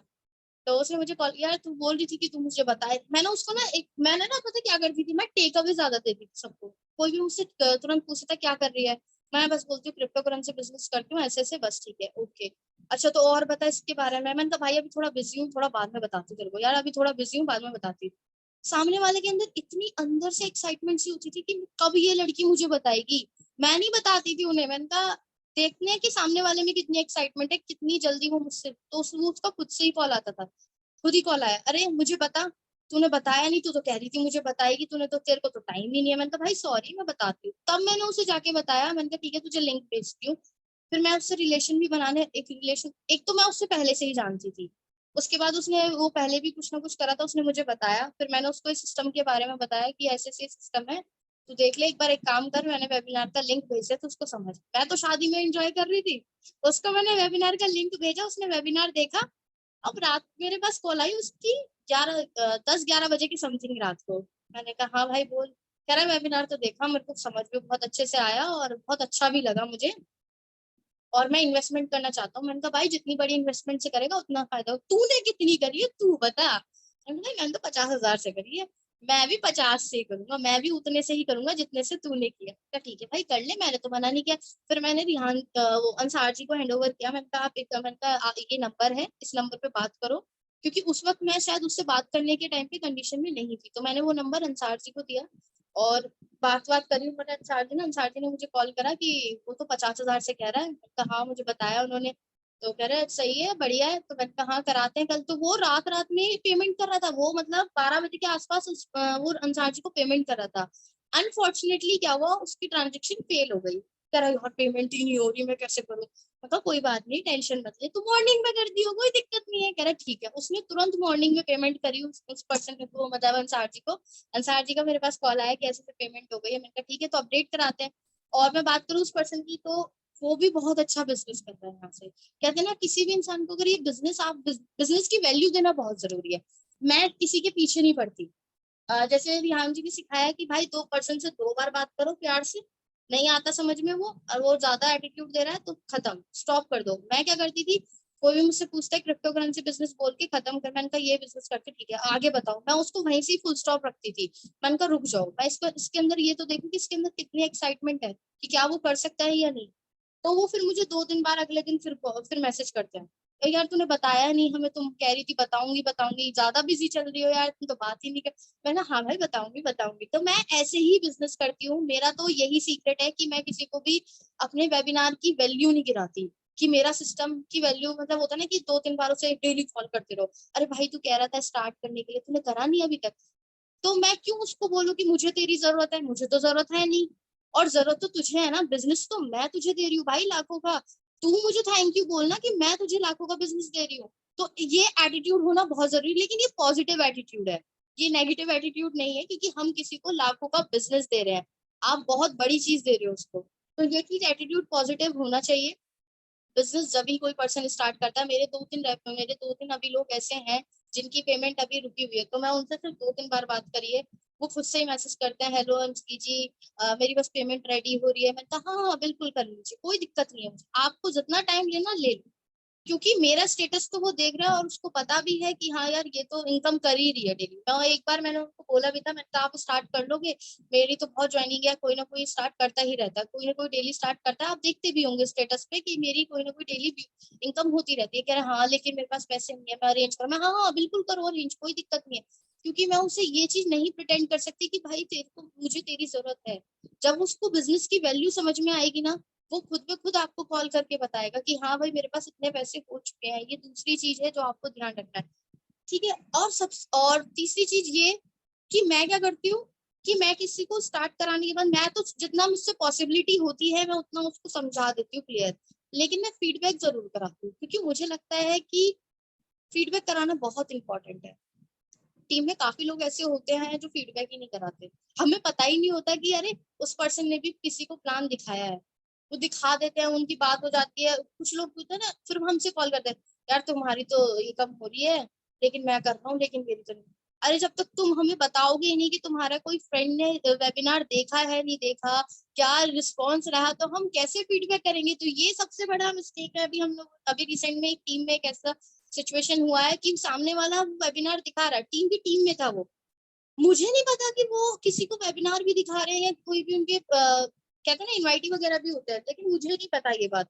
तो उसने मुझे कॉल किया, यार तू बोल रही थी कि तू मुझे बताए। मैंने उसको ना, मैंने ना पता क्या करती थी, मैं टेक अवे ज्यादा देती थी सबको। कोई भी मुझसे तुरंत पूछता था क्या कर रही है, मैं बस बोलती हूँ क्रिप्टो करेंसी बिजनेस करती हूँ ऐसे ऐसे, बस ठीक है, ओके। अच्छा तो और बता इसके बारे में। मैंने कहा भाई अभी थोड़ा बिजी हूँ, थोड़ा बाद में बताती हूँ तेरे को, यार अभी थोड़ा बिजी हूँ, बाद में बताती हूँ। सामने वाले के अंदर इतनी अंदर से एक्साइटमेंट सी होती थी कि कब ये लड़की मुझे बताएगी। मैं नहीं बताती थी उन्हें, मैंने कहा देखते हैं कि सामने वाले में कितनी एक्साइटमेंट है, कितनी जल्दी वो मुझसे, तो उसका खुद से ही कॉल आता था, खुद ही कॉल आया, अरे मुझे बता, तूने बताया नहीं, तू तो कह रही थी मुझे बताएगी, तूने तो, तेरे को तो टाइम ही नहीं है। मैंने कहा भाई सॉरी, मैं बताती हूँ। तब मैंने उसे जाके बताया, मैंने कहा ठीक है तुझे लिंक भेजती हूँ। फिर मैं उससे रिलेशन भी बनाने, एक तो मैं उससे पहले से ही जानती थी, उसके बाद उसने, वो पहले भी कुछ ना कुछ करा था, उसने मुझे बताया, फिर मैंने उसको इस सिस्टम के बारे में बताया कि ऐसे ऐसे सिस्टम है, तू देख ले एक बार, एक काम कर, मैंने वेबिनार का लिंक भेजा तो उसको समझ। मैं तो शादी में एंजॉय कर रही थी, उसको मैंने वेबिनार का लिंक भेजा, उसने वेबिनार देखा। अब रात मेरे पास कॉल आई उसकी, 10-11 बजे की समथिंग रात को। मैंने कहा हाँ भाई बोल। कह रहा वेबिनार तो देखा, मेरे को समझ में बहुत अच्छे से आया और बहुत अच्छा भी लगा मुझे, और मैं इन्वेस्टमेंट करना चाहता हूँ। मैंने कहा भाई जितनी बड़ी इन्वेस्टमेंट से करेगा उतना फायदा हो, तूने कितनी करी है तू बता। मैंने तो 50,000 से करी है, मैं भी 50 से ही करूंगा, मैं भी उतने से ही करूंगा जितने से तूने किया। तो ठीक है भाई कर ले, मैंने तो मना नहीं किया। फिर मैंने रिहान, वो अंसार जी को हैंड ओवर किया। मैंने कहा मैंने कहा ये नंबर है, इस नंबर पे बात करो, क्योंकि उस वक्त मैं शायद उससे बात करने के टाइम पे कंडीशन में नहीं थी, तो मैंने वो नंबर अंसार जी को दिया और बात करी। मैंने अंसार जी ने मुझे कॉल करा कि वो तो 50,000 से कह रहा है। तो हाँ मुझे बताया उन्होंने। तो कह रहे सही है, बढ़िया है। तो मैंने कहा हाँ कराते हैं कल। तो वो रात रात में पेमेंट कर रहा था, वो मतलब 12 बजे के आसपास वो अंसार जी को पेमेंट कर रहा था। अनफॉर्चुनेटली क्या हुआ, उसकी ट्रांजेक्शन फेल हो गई। कह रहा यार पेमेंट ही नहीं हो रही, मैं कैसे करूँ। मैं कहा कोई बात नहीं, टेंशन मत ले, तू मॉर्निंग में कर दियो, कोई दिक्कत नहीं है। कह रहा ठीक है। उसने तुरंत मॉर्निंग में पेमेंट करी उस पर्सन को, मतलब अंसार जी को। अंसार जी का मेरे पास कॉल आया कि ऐसे पेमेंट हो गई है। मैंने कहा ठीक है, तो अपडेट कराते हैं। और मैं बात करूँ उस पर्सन की, तो वो भी बहुत अच्छा बिजनेस कर रहा है यहाँ से। कहते हैं ना, किसी भी इंसान को अगर ये बिजनेस, आप बिजनेस की वैल्यू देना बहुत जरूरी है। मैं किसी के पीछे नहीं पड़ती। जैसे रिहान जी ने सिखाया कि भाई 2 पर्सन से 2 बार बात करो प्यार से, नहीं आता समझ में वो, और वो ज्यादा एटीट्यूड दे रहा है तो खत्म, स्टॉप कर दो। मैं क्या करती थी, कोई भी मुझसे पूछता है क्रिप्टो करेंसी बिजनेस, बोल के खत्म कर। मैंने कहा ये बिजनेस करके ठीक है, आगे बताओ। मैं उसको वहीं से फुल स्टॉप रखती थी। मैंने कहा रुक जाओ, मैं इसको इसके अंदर ये तो देखूं कि इसके अंदर कितनी एक्साइटमेंट है, कि क्या वो कर सकता है या नहीं। तो वो फिर मुझे 2 दिन बाद अगले दिन फिर मैसेज करते हैं, यार तूने बताया नहीं हमें, तुम कह रही थी बताऊंगी बताऊंगी, ज्यादा बिजी चल रही हो यार, तुम तो बात ही नहीं कर। मैंने हाँ भाई बताऊंगी बताऊंगी। तो मैं ऐसे ही बिजनेस करती हूँ। मेरा तो यही सीक्रेट है कि मैं किसी को भी अपने वेबिनार की वैल्यू नहीं गिराती, कि मेरा सिस्टम की वैल्यू मतलब होता है ना कि 2-3 बार उसे डेली कॉल करते रहो, अरे भाई तू कह रहा था स्टार्ट करने के लिए, तूने करा नहीं अभी तक। तो मैं क्यों उसको बोलूं कि मुझे तेरी जरूरत है, मुझे तो जरूरत है नहीं। और जरूरत तो तुझे है ना, बिजनेस तो मैं तुझे दे रही हूँ भाई लाखों का। तू मुझे थैंक यू बोलना कि मैं तुझे लाखों का बिजनेस दे रही हूँ। तो ये एटीट्यूड होना बहुत जरूरी है, लेकिन ये पॉजिटिव एटीट्यूड है, ये नेगेटिव एटीट्यूड नहीं है, क्योंकि हम किसी को लाखों का बिजनेस दे रहे हैं, आप बहुत बड़ी चीज दे रहे हो उसको। तो ये चीज एटीट्यूड पॉजिटिव होना चाहिए। बिजनेस जब भी कोई पर्सन स्टार्ट करता है, मेरे दो तीन अभी लोग ऐसे हैं जिनकी पेमेंट अभी रुकी हुई है, तो मैं उनसे सिर्फ 2-3 बार बात करिए, वो खुद से ही मैसेज करते हैं, हेलो अंशी जी, मेरी बस पेमेंट रेडी हो रही है। मैं कहा हाँ हाँ बिल्कुल कर लीजिए, कोई दिक्कत नहीं है मुझे, आपको जितना टाइम लेना ले लो। क्योंकि मेरा स्टेटस तो वो देख रहा है, और उसको पता भी है कि हाँ यार ये तो इनकम कर ही रही है डेली। मैं एक बार मैंने उनको बोला भी था, मैंने कहा आप स्टार्ट कर लोगे, मेरी तो बहुत ज्वाइनिंग है, कोई ना कोई स्टार्ट करता ही रहता है, कोई ना कोई डेली स्टार्ट करता है, आप देखते भी होंगे स्टेटस पे कि मेरी कोई ना कोई डेली इनकम होती रहती है। कह रहे हाँ लेकिन मेरे पास पैसे नहीं है, मैं अरेंज करूँ। मैं हाँ हाँ बिल्कुल करो अरेंज, कोई दिक्कत नहीं है। क्योंकि मैं उसे ये चीज नहीं प्रिटेंड कर सकती कि भाई तेरे को मुझे तेरी जरूरत है। जब उसको बिजनेस की वैल्यू समझ में आएगी ना, वो खुद ब खुद आपको कॉल करके बताएगा कि हाँ भाई मेरे पास इतने पैसे हो चुके हैं। ये दूसरी चीज है जो आपको ध्यान रखना है, ठीक है। और तीसरी चीज ये कि मैं क्या करती हूँ, कि मैं किसी को स्टार्ट कराने के बाद, मैं तो जितना मुझसे पॉसिबिलिटी होती है मैं उतना उसको समझा देती हूँ क्लियर, लेकिन मैं फीडबैक जरूर कराती हूँ, क्योंकि मुझे लगता है कि फीडबैक कराना बहुत इंपॉर्टेंट है। टीम में काफी लोग ऐसे होते हैं जो फीडबैक ही नहीं कराते, हमें पता ही नहीं होता कि अरे उस पर्सन ने भी किसी को प्लान दिखाया है, वो दिखा देते हैं, उनकी बात हो जाती है। कुछ लोग होते हैं ना, फिर हमसे कॉल करते हैं, यार तुम्हारी तो ये कम हो रही है, लेकिन मैं कर रहा हूँ, लेकिन मेरी तो नहीं। अरे जब तक तुम हमें बताओगे ही नहीं कि तुम्हारा कोई फ्रेंड ने वेबिनार देखा है नहीं देखा, क्या रिस्पॉन्स रहा, तो हम कैसे फीडबैक करेंगे। तो ये सबसे बड़ा मिस्टेक है। अभी रिसेंट में एक टीम में एक ऐसा सिचुएशन हुआ है कि सामने वाला वेबिनार दिखा रहा है, टीम की टीम में था वो, मुझे नहीं पता कि वो किसी को वेबिनार भी दिखा रहे हैं या कोई भी उनके कहते हैं ना इनवाइटी वगैरह भी होते हैं, लेकिन मुझे नहीं पता ये बात।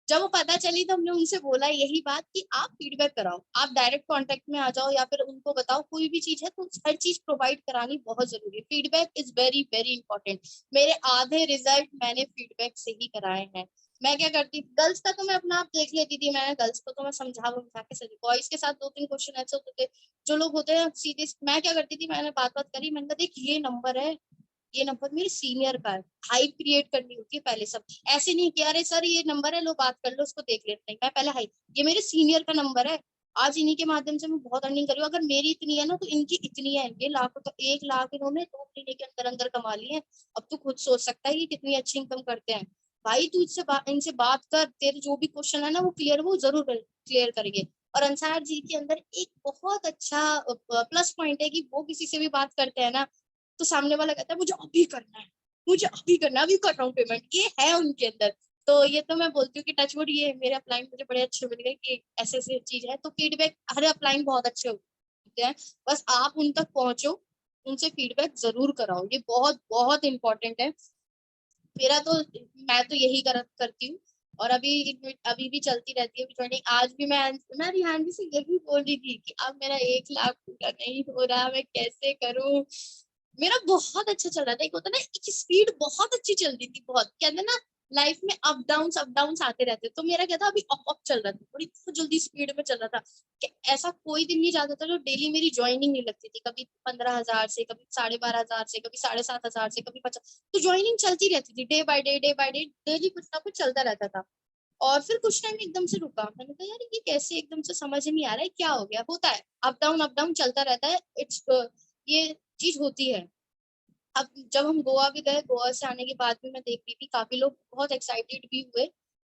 जब वो पता चली तो हमने उनसे बोला यही बात कि आप फीडबैक कराओ, आप डायरेक्ट कांटेक्ट में आ जाओ, या फिर उनको बताओ, कोई भी चीज है तो हर चीज प्रोवाइड करानी बहुत जरूरी है। Feedback is very very important. मेरे आधे रिजल्ट मैंने फीडबैक से ही कराए हैं। मैं क्या करती, गर्ल्स का तो मैं अपना आप देख लेती थी, मैं गर्ल्स को तो मैं समझा के सही, बॉयज के साथ 2-3 क्वेश्चन ऐसे होते थे जो लोग होते हैं सीधे। मैं क्या करती थी, मैंने बात करी, मैंने कहा देख ये नंबर है, ये नंबर मेरे सीनियर का है, हाइप क्रिएट करनी होती है पहले। सब ऐसे नहीं कि अरे सर ये नंबर है लो बात कर लो उसको देख लेते हैं, मैं पहले हाइप, ये मेरे सीनियर का नंबर है, आज इन्हीं के माध्यम से मैं बहुत अर्निंग कर रही हूँ, अगर मेरी इतनी है ना तो इनकी इतनी है, ये लाख तो 1 लाख इन्होंने 2 महीने के अंदर अंदर कमा लिए हैं। अब तू खुद सोच सकता है कि कितनी अच्छी इनकम करते हैं। भाई तू इनसे बात कर, तेरे जो भी क्वेश्चन है ना वो क्लियर, वो जरूर क्लियर करेंगे। और अंसार जी के अंदर एक बहुत अच्छा प्लस पॉइंट है कि वो किसी से भी बात करते हैं ना, तो सामने वाला कहता है मुझे अभी करना है, मुझे अभी करना है, अभी कर रहा हूँ पेमेंट, ये है उनके अंदर। तो ये तो मैं बोलती हूँ कि टचवुड ये मेरे अपलाइन मुझे बड़े अच्छे मिल गए कि ऐसे ऐसे चीज है। तो फीडबैक हर अपलाइन बहुत अच्छे होते हैं, बस आप उन तक पहुंचो, उनसे फीडबैक जरूर कराओ, ये बहुत बहुत इंपॉर्टेंट है। मेरा तो मैं तो यही करती हूँ। और अभी अभी भी चलती रहती है ज्वाइनिंग। आज भी मैं रिहान जी से यही बोल रही थी कि अब मेरा 1 लाख पूरा नहीं हो रहा, मैं कैसे करूँ। मेरा बहुत अच्छा चल रहा था, एक होता ना, एक स्पीड बहुत अच्छी चल रही थी, बहुत कहते ना लाइफ में अप डाउन आते रहते हैं। तो मेरा क्या था, अभी अप चल रहा था, बड़ी बहुत जल्दी स्पीड में चल रहा था कि ऐसा कोई दिन नहीं जाता था जो डेली मेरी ज्वाइनिंग नहीं लगती थी। कभी 15,000 से, कभी 12,500 से, कभी 7,500 से, कभी 50। तो ज्वाइनिंग चलती रहती थी, डे बाय डे डेली कुछ ना कुछ चलता रहता था। और फिर कुछ टाइम एकदम से रुका, मैंने कहा यार ये कैसे एकदम से, समझ नहीं आ रहा है क्या हो गया। होता है अप डाउन चलता रहता है, इट्स ये चीज होती है। अब जब हम गोवा भी गए, गोवा से आने के बाद भी मैं देख रही थी काफी लोग बहुत एक्साइटेड भी हुए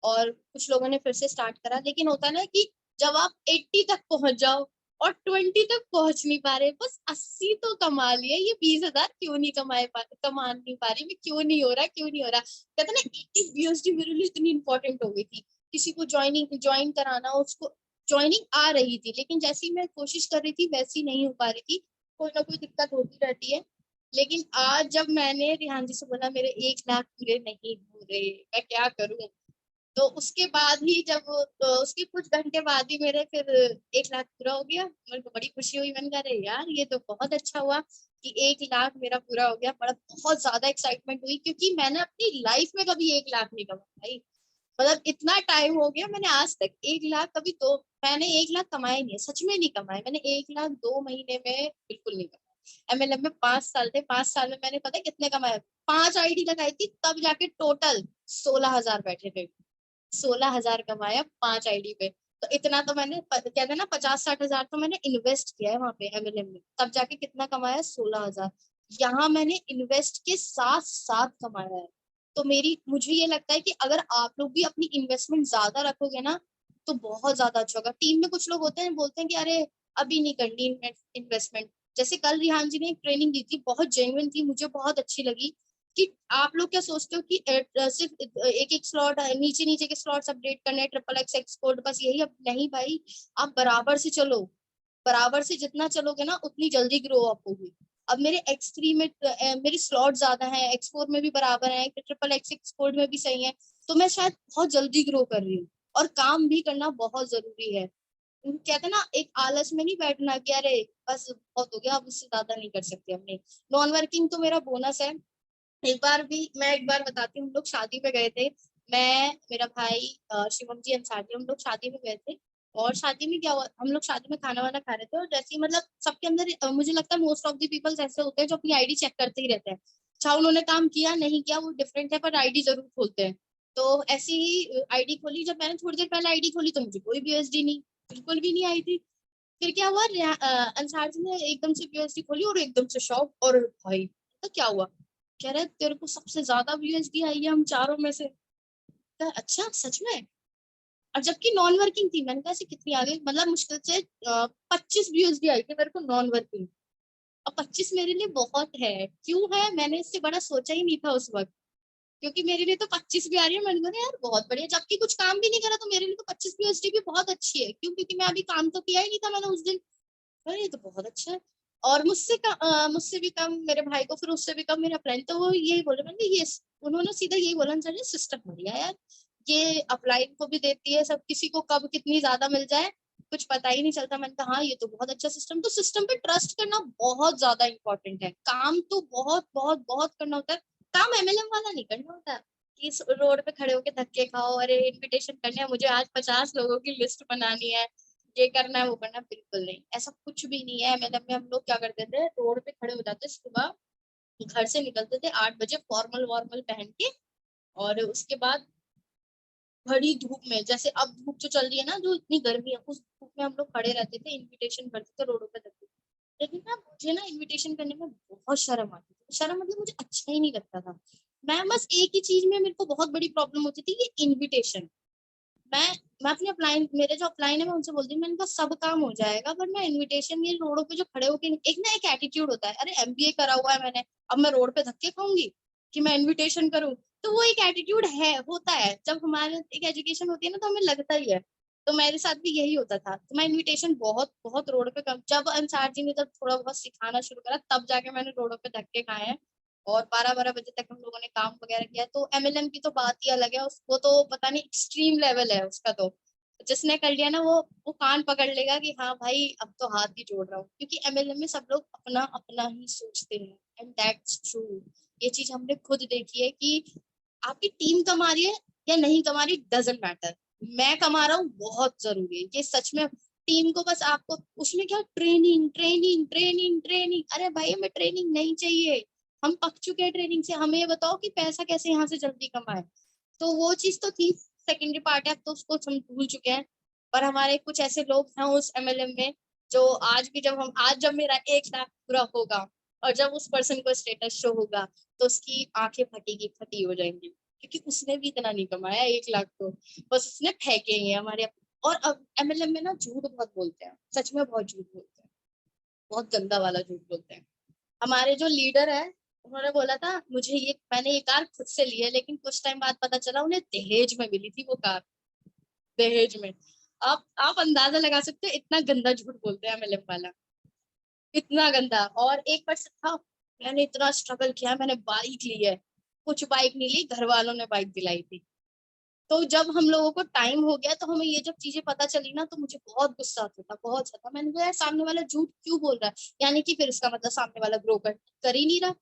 और कुछ लोगों ने फिर से स्टार्ट करा। लेकिन होता है ना कि जब आप 80 तक पहुंच जाओ और 20 तक पहुंच नहीं पा रहे, बस 80 तो कमा लिया, ये 20,000 क्यों नहीं कमा नहीं पा रही मैं, क्यों नहीं हो रहा। कहते ना 80 BSD मेरे लिए इतनी इंपॉर्टेंट हो गई थी। किसी को ज्वाइन कराना, उसको ज्वाइनिंग आ रही थी, लेकिन जैसी मैं कोशिश कर रही थी वैसी नहीं हो पा रही थी, कोई ना कोई दिक्कत होती रहती है। लेकिन आज जब मैंने रिहान जी से बोला मेरे 1 लाख पूरे नहीं हो रहे, मैं क्या करूं, तो उसके बाद ही जब उसके कुछ घंटे बाद ही मेरे फिर 1 लाख पूरा हो गया। मेरे को बड़ी खुशी हुई, मैंने कहा अरे यार ये तो बहुत अच्छा हुआ कि 1 लाख मेरा पूरा हो गया। बड़ा बहुत ज्यादा एक्साइटमेंट हुई, क्योंकि मैंने अपनी लाइफ में कभी 1 लाख नहीं कमाया भाई। मतलब इतना टाइम हो गया, मैंने आज तक 1 लाख कभी, तो मैंने 1 लाख कमाया नहीं है, सच में नहीं कमाया मैंने 1 लाख 2 महीने में, बिल्कुल नहीं कमाया। MLM में 5 साल थे, 5 साल में मैंने पता है कितने कमाए, 5 ID लगाई थी तब जाके टोटल 16,000 बैठे थे। 16,000 कमाया 5 ID पे। तो इतना तो मैंने कहते हैं ना 50-60 हजार तो मैंने इन्वेस्ट किया है वहां पे MLM में, तब जाके कितना कमाया 16,000। यहाँ मैंने इन्वेस्ट के साथ साथ कमाया है। तो मेरी मुझे ये लगता है कि अगर आप लोग भी अपनी इन्वेस्टमेंट ज्यादा रखोगे ना तो बहुत ज्यादा अच्छा होगा। टीम में कुछ लोग होते हैं बोलते हैं कि अरे अभी नहीं करनी इन्वेस्टमेंट। जैसे कल रिहान जी ने एक ट्रेनिंग दी थी, बहुत जेन्युइन थी, मुझे बहुत अच्छी लगी कि आप लोग क्या सोचते हो कि सिर्फ एक एक स्लॉट, नीचे नीचे के स्लॉट्स अपडेट करने, XXX एक्सपोर्ट बस यही, अब नहीं भाई। आप बराबर से चलो, बराबर से जितना चलोगे ना उतनी जल्दी ग्रो अप होगी। अब मेरे X3 में मेरी स्लॉट ज्यादा है, X4 में भी बराबर है, XXX एक्सपोर्ट में भी सही है। तो मैं शायद बहुत जल्दी ग्रो कर रही हूँ, और काम भी करना बहुत जरूरी है। कहते हैं ना एक आलस में नहीं बैठना कि अरे बस बहुत हो गया, अब उससे ज्यादा नहीं कर सकते हमने। नॉन वर्किंग तो मेरा बोनस है। एक बार बताती हूँ, हम लोग शादी में गए थे, मैं, मेरा भाई, शिवम जी अंसारी, हम लोग शादी में गए थे। और शादी में क्या हुआ, हम लोग शादी में खाना वाना खा रहे थे, और जैसे ही मतलब सबके अंदर मुझे लगता है मोस्ट ऑफ द पीपल्स ऐसे होते हैं जो अपनी आईडी चेक करते ही रहते हैं। अच्छा उन्होंने काम किया नहीं किया वो डिफरेंट है, पर आईडी जरूर खोलते हैं। तो ऐसी ही आईडी खोली, जब मैंने थोड़ी देर पहले आईडी खोली तो मुझे कोई BSD नहीं, बिल्कुल भी नहीं आई थी। फिर क्या हुआ, अंसार जी ने एकदम से BSD खोली और एकदम से शॉक, और भाई तो क्या हुआ, कह रहे तेरे को सबसे ज्यादा BSD आई है हम चारों में से। कहा, अच्छा सच में। और जबकि नॉन वर्किंग थी, मैंने कहा ऐसे कितनी आ गई, मतलब मुश्किल से 25 BSD आई थी मेरे को नॉन वर्किंग। और 25 मेरे लिए बहुत है, क्यों है मैंने इससे बड़ा सोचा ही नहीं था उस वक्त, क्योंकि मेरे लिए तो 25 भी आ रही है, मैंने कहा यार बहुत बढ़िया, जबकि कुछ काम भी नहीं करा तो मेरे लिए तो 25 BSD भी बहुत अच्छी है। क्यों, क्योंकि मैं अभी काम तो किया ही नहीं था मैंने उस दिन। अरे ये तो बहुत अच्छा है। और मुझसे भी कम मेरे भाई को, फिर उससे भी कम मेरा फ्रेंड, तो वो यही बोले, मैंने ये, उन्होंने सीधा यही बोला सर ये सिस्टम बढ़िया है यार, ये अपलाइन को भी देती है, सब किसी को कब कितनी ज्यादा मिल जाए कुछ पता ही नहीं चलता। मैंने कहा हाँ ये तो बहुत अच्छा सिस्टम। तो सिस्टम पे ट्रस्ट करना बहुत ज्यादा इंपॉर्टेंट है। काम तो बहुत बहुत बहुत करना होता है, काम MLM वाला नहीं करना होता कि रोड पे खड़े होके धक्के खाओ, अरे इनविटेशन करने हैं मुझे, आज 50 लोगों की लिस्ट बनानी है, ये करना है वो करना, बिल्कुल नहीं, ऐसा कुछ भी नहीं है। MLM में हम लोग क्या करते थे, रोड पे खड़े हो जाते सुबह, घर से निकलते थे 8 बजे फॉर्मल वॉर्मल पहन के, और उसके बाद बड़ी धूप में, जैसे अब धूप जो चल रही है ना, जो इतनी गर्मी है, उस धूप में हम लोग खड़े रहते थे, इनविटेशन भरते थे रोडों पे धक्के। लेकिन ना मुझे ना इनविटेशन करने में बहुत शर्म आती थी, शर्म मतलब मुझे अच्छा ही नहीं लगता था। मैं बस एक ही चीज में मेरे को बहुत बड़ी प्रॉब्लम होती थी, ये इनविटेशन। मैं मैं अपने अपलाइन, मेरे जो अपलाइन है मैं उनसे बोलती हूँ, मैंने कहा सब काम हो जाएगा पर मैं इनविटेशन, ये रोडों पे जो खड़े होके, एक ना एक एटीट्यूड होता है, अरे MBA करा हुआ है मैंने, अब मैं रोड पे धक्के खाऊंगी कि मैं इनविटेशन करूँ। तो वो एक एटीट्यूड है, होता है, जब हमारे एक एजुकेशन होती है ना तो हमें लगता ही है। तो मेरे साथ भी यही होता था, तो मैं इनविटेशन बहुत बहुत रोड पे कम, जब अंसार जी ने जब थोड़ा बहुत सिखाना शुरू करा तब जाके मैंने रोडों पे धक्के खाए हैं। और 12-12 बजे तक हम लोगों ने काम वगैरह किया। तो MLM की तो बात ही अलग है, उसको तो पता नहीं एक्सट्रीम लेवल है उसका। तो जिसने कर लिया ना वो कान पकड़ लेगा कि हाँ भाई अब तो हाथ ही जोड़ रहा हूँ, क्योंकि MLM में सब लोग अपना अपना ही सोचते हैं, एंड दैट्स ट्रू। ये चीज हमने खुद देखी है कि आपकी टीम कमा रही है या नहीं कमा रही, डजंट मैटर, मैं कमा रहा हूँ बहुत जरूरी है ये सच में। टीम को बस आपको उसमें क्या, ट्रेनिंग ट्रेनिंग ट्रेनिंग ट्रेनिंग, अरे भाई हमें ट्रेनिंग नहीं चाहिए, हम पक चुके हैं ट्रेनिंग से, हमें ये बताओ कि पैसा कैसे यहाँ से जल्दी कमाए। तो वो चीज तो थी, सेकेंडरी पार्ट है, अब तो उसको हम भूल चुके हैं। पर हमारे कुछ ऐसे लोग हैं उस एमएलएम में, जो आज भी जब मेरा 1 लाख पूरा होगा और जब उस पर्सन को स्टेटस शो होगा, तो उसकी आंखें फटी हो जाएंगी, क्योंकि उसने भी इतना नहीं कमाया 1 लाख तो, बस उसने फेंके ही है हमारे। और अब एमएलएम में ना झूठ बहुत बोलते हैं, सच में बहुत झूठ बोलते हैं, बहुत गंदा वाला झूठ बोलते हैं। हमारे जो लीडर है, उन्होंने बोला था मुझे मैंने ये कार खुद से ली है, लेकिन कुछ टाइम बाद पता चला उन्हें दहेज में मिली थी वो कार, दहेज में। आप अंदाजा लगा सकते हो, इतना गंदा झूठ बोलते हैं एमएलएम वाला, इतना गंदा। और एक पर्सन था, मैंने इतना स्ट्रगल किया, मैंने बाइक ली है, कुछ बाइक नहीं ली, घर वालों ने बाइक दिलाई थी। तो जब हम लोगों को टाइम हो गया, तो हमें ये जब चीजें पता चली ना, तो मुझे बहुत गुस्सा आता था, बहुत ज्यादा। मैंने बोला यार सामने वाला झूठ क्यों बोल रहा है, यानी कि फिर इसका मतलब सामने वाला ग्रो कर ही नहीं रहा,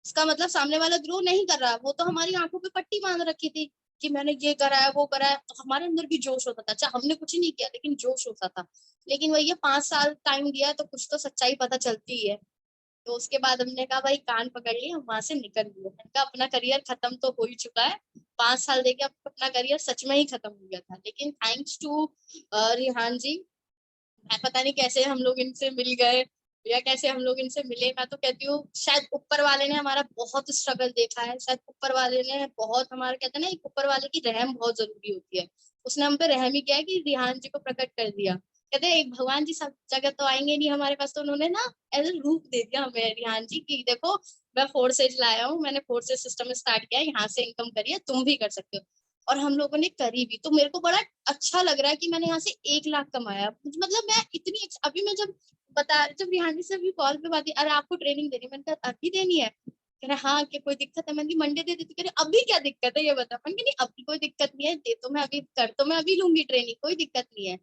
इसका मतलब सामने वाला ग्रो नहीं कर रहा। वो तो हमारी आंखों पे पट्टी बांध रखी थी कि मैंने ये करा है वो करा है, तो हमारे अंदर भी जोश होता था। अच्छा हमने कुछ नहीं किया, लेकिन जोश होता था। लेकिन वही 5 साल टाइम दिया, तो कुछ तो सच्चाई पता चलती ही है। तो उसके बाद हमने कहा भाई कान पकड़ लिए, हम वहां से निकल लिए। मैंने कहा अपना करियर खत्म तो हो ही चुका है, 5 साल देके अब अपना करियर सच में ही खत्म हो गया था। लेकिन थैंक्स टू रिहान जी, मैं पता नहीं कैसे हम लोग इनसे मिल गए, या कैसे हम लोग इनसे मिले। मैं तो कहती हूँ शायद ऊपर वाले ने हमारा बहुत स्ट्रगल देखा है, शायद ऊपर वाले ने बहुत हमारा, कहते हैं ना एक ऊपर वाले की रहम बहुत जरूरी होती है, उसने हम पे रहम ही किया है कि रिहान जी को प्रकट कर दिया। कहते हैं एक भगवान जी सब जगह तो आएंगे नहीं हमारे पास, तो उन्होंने ना एज रूप दे दिया हमें रिहान जी की देखो मैं फोर्सेज लाया हूँ, मैंने फोर्सेज सिस्टम स्टार्ट किया है, यहाँ से इनकम करिए, तुम भी कर सकते हो। और हम लोगों ने करी भी। तो मेरे को बड़ा अच्छा लग रहा है कि मैंने यहाँ से 1 लाख कमाया। मतलब मैं इतनी अभी मैं जब रिहानी से भी कॉल पे बात, अरे आपको ट्रेनिंग देनी, मैंने कहा अभी देनी है, कह रहे हाँ कि कोई दिक्कत है, मैंने मंडे दे देती, कह रहे अभी क्या दिक्कत है ये बता। मैंने कहा नहीं अभी कोई दिक्कत नहीं है, दे तो मैं अभी कर तो मैं अभी लूंगी ट्रेनिंग, कोई दिक्कत नहीं है।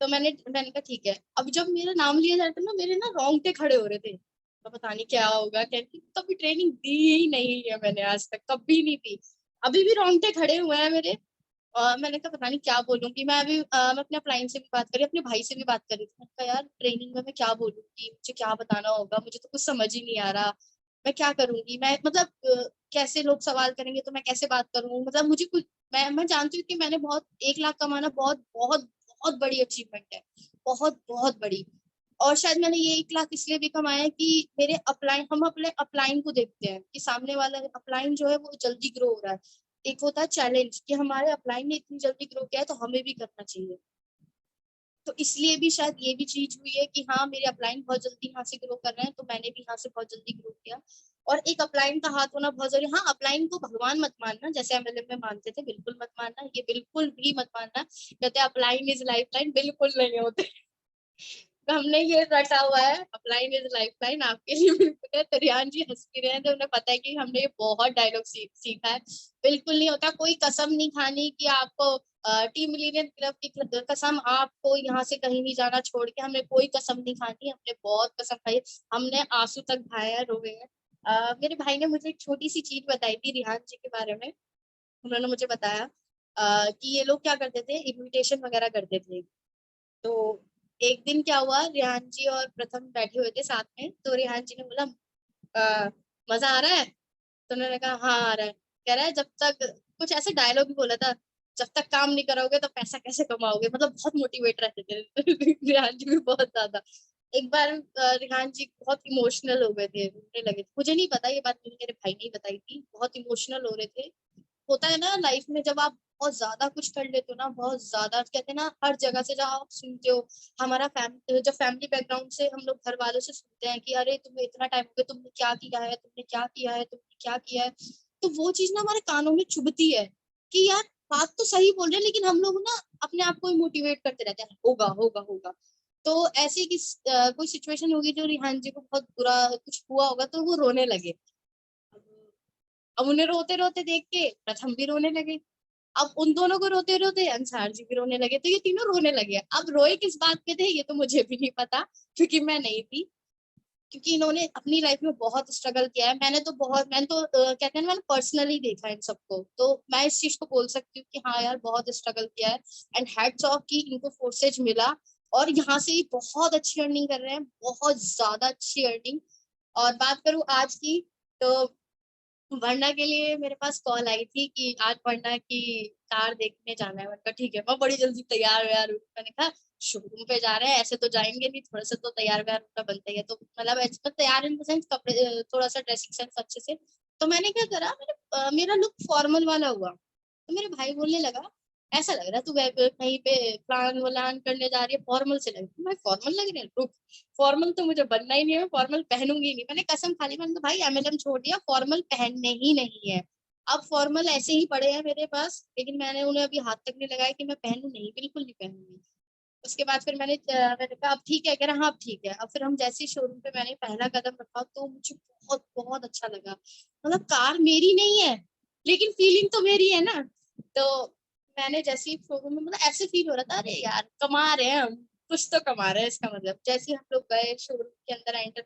तो मैंने कहा ठीक है। अब जब मेरा नाम लिया जाता ना, मेरे ना रोंगटे खड़े हो रहे थे, तो पता नहीं क्या होगा, कहती कभी ट्रेनिंग दी ही नहीं है मैंने आज तक, कभी नहीं दी, अभी भी रोंगटे खड़े हुए हैं मेरे। मैंने कहा पता नहीं क्या बोलूंगी। मैं अपने अपलाइन से भी बात करी, अपने भाई से भी बात करी थी। मैंने कहा यार ट्रेनिंग में मैं क्या बोलूंगी, मुझे क्या बताना होगा, मुझे तो कुछ समझ ही नहीं आ रहा, मैं क्या करूंगी, मैं मतलब कैसे लोग सवाल करेंगे तो मैं कैसे बात करूँ, मतलब मुझे कुछ, मैं जानती हूँ कि मैंने बहुत 1 लाख कमाना बहुत बहुत बहुत बड़ी अचीवमेंट है, बहुत बहुत बड़ी। और शायद मैंने ये 1 लाख इसलिए भी कमाया है कि मेरे अपलाइन, हम अपने अपलाइन को देखते हैं कि सामने वाला अपलाइन जो है वो जल्दी ग्रो हो रहा है। एक होता है चैलेंज कि हमारे अपलाइन ने इतनी जल्दी ग्रो किया है, तो हमें भी करना चाहिए। तो इसलिए भी शायद ये भी चीज हुई है कि हाँ मेरे अपलाइन बहुत जल्दी यहाँ से ग्रो कर रहे हैं, तो मैंने भी यहाँ से बहुत जल्दी ग्रो किया। और एक अपलाइन का हाथ होना बहुत जरूरी। हाँ अपलाइन को भगवान मत मानना, जैसे एमएलएम में मानते थे, बिल्कुल मत मानना, ये बिल्कुल भी मत मानना। कहते अपलाइन इज लाइफ लाइन, बिल्कुल नहीं होते। तो हमने ये रटा हुआ है, अपलाइन इज लाइफ लाइन, आपके लिए बिल्कुल है। तो रियान जी हंस भी रहे हैं, तो उन्हें पता है कि हमने ये बहुत डायलॉग सीखा है। बिल्कुल नहीं होता, कोई कसम नहीं खानी कि आपको टीम मिलेनियर क्लब की कसम, आपको यहाँ से कहीं नहीं जाना छोड़ के, हमने कोई कसम नहीं खानी, हमने बहुत कसम खाई है। हमने आंसू तक बहाया है, रोए हैं। मेरे भाई ने मुझे एक छोटी सी चीज बताई थी रिहान जी के बारे में। उन्होंने मुझे बताया कि ये लोग क्या करते थे, इन्विटेशन वगैरह करते थे। तो एक दिन क्या हुआ, रेहान जी और प्रथम बैठे हुए थे साथ में, तो रेहान जी ने बोला मजा आ रहा है, तो उन्होंने कहा हाँ आ रहा है। कह रहा है जब तक, कुछ ऐसे डायलॉग भी बोला था, जब तक काम नहीं करोगे तो पैसा कैसे कमाओगे, मतलब बहुत मोटिवेट रहते थे रेहान जी भी बहुत ज्यादा। एक बार रेहान जी बहुत इमोशनल हो गए थे, रोने लगे थे, मुझे नहीं पता, ये बात मुझे मेरे भाई ने ही बताई थी, बहुत इमोशनल हो रहे थे। होता है ना लाइफ में, जब आप बहुत ज्यादा कुछ कर लेते हो ना, बहुत ज्यादा, कहते हैं ना हर जगह से जब आप सुनते हो, हमारा जब फैमिली बैकग्राउंड से हम लोग घर वालों से सुनते हैं कि अरे तुम्हें इतना टाइम हो गया, तुमने क्या किया है, तुमने क्या किया है, तुमने क्या किया है, तो वो चीज ना हमारे कानों में चुभती है कि यार बात तो सही बोल रहे हैं, लेकिन हम लोग ना अपने आप को मोटिवेट करते रहते हैं, होगा होगा होगा। तो ऐसी कोई सिचुएशन होगी जो रिहान जी को बहुत बुरा कुछ हुआ होगा, तो वो रोने लगे। अब उन्हें रोते रोते देख के प्रथम भी रोने लगे। अब उन दोनों को रोते रोते अंसार जी भी रोने लगे, तो ये तीनों रोने लगे। अब रोए किस बात पे थे ये तो मुझे भी नहीं पता, क्योंकि मैं नहीं थी। क्योंकि इन्होंने अपनी लाइफ में बहुत स्ट्रगल किया है। मैंने तो कहते हैं ना, मैंने पर्सनली देखा इन सबको, तो मैं इस चीज को बोल सकती हूँ कि हाँ यार बहुत स्ट्रगल किया है। एंड हैट्स ऑफ कि इनको फोर्सेज मिला और यहाँ से ही बहुत अच्छी अर्निंग कर रहे हैं, बहुत ज्यादा अच्छी अर्निंग। और बात करूँ आज की, तो वरना के लिए मेरे पास कॉल आई थी कि आज वरना की कार देखने जाना है। मैंने कहा ठीक है, मैं बड़ी जल्दी तैयार व्यार हुई। मैंने कहा शोरूम पे जा रहे हैं, ऐसे तो जाएंगे नहीं, थोड़ा सा तो तैयार व्यार होना बनता ही है। तो मतलब ऐसे तो तैयार इन द सेंस कपड़े, थोड़ा सा ड्रेसिंग सेंस अच्छे से। तो मैंने क्या करा, मेरा लुक फॉर्मल वाला हुआ। तो मेरे भाई बोलने लगा ऐसा लग रहा है तू कहीं पे प्लान वलान करने जा रही है, फॉर्मल से लग रही है। मैं फॉर्मल लग रही है? फॉर्मल तो मुझे बनना ही नहीं है, फॉर्मल पहनूंगी नहीं। मैंने कसम खा ली, मैंने तो भाई एमएलएम छोड़ दिया, फॉर्मल पहनने ही नहीं है। अब फॉर्मल ऐसे ही पड़े हैं मेरे पास, लेकिन मैंने उन्हें अभी हाथ तक नहीं लगाया कि मैं पहनूं, नहीं बिल्कुल नहीं पहनूंगी। उसके बाद फिर मैंने कहा अब ठीक है, कह रहा हाँ अब ठीक है। अब फिर हम जैसे ही शोरूम पे मैंने पहला कदम रखा तो मुझे बहुत बहुत अच्छा लगा। मतलब कार मेरी नहीं है लेकिन फीलिंग तो मेरी है ना। तो मैंने जैसे ही शोरूम में, मतलब ऐसे फील हो रहा था अरे यार कमा रहे हैं हम, कुछ तो कमा रहे हैं इसका मतलब। जैसे ही हम लोग गए शोरूम के अंदर, एंटर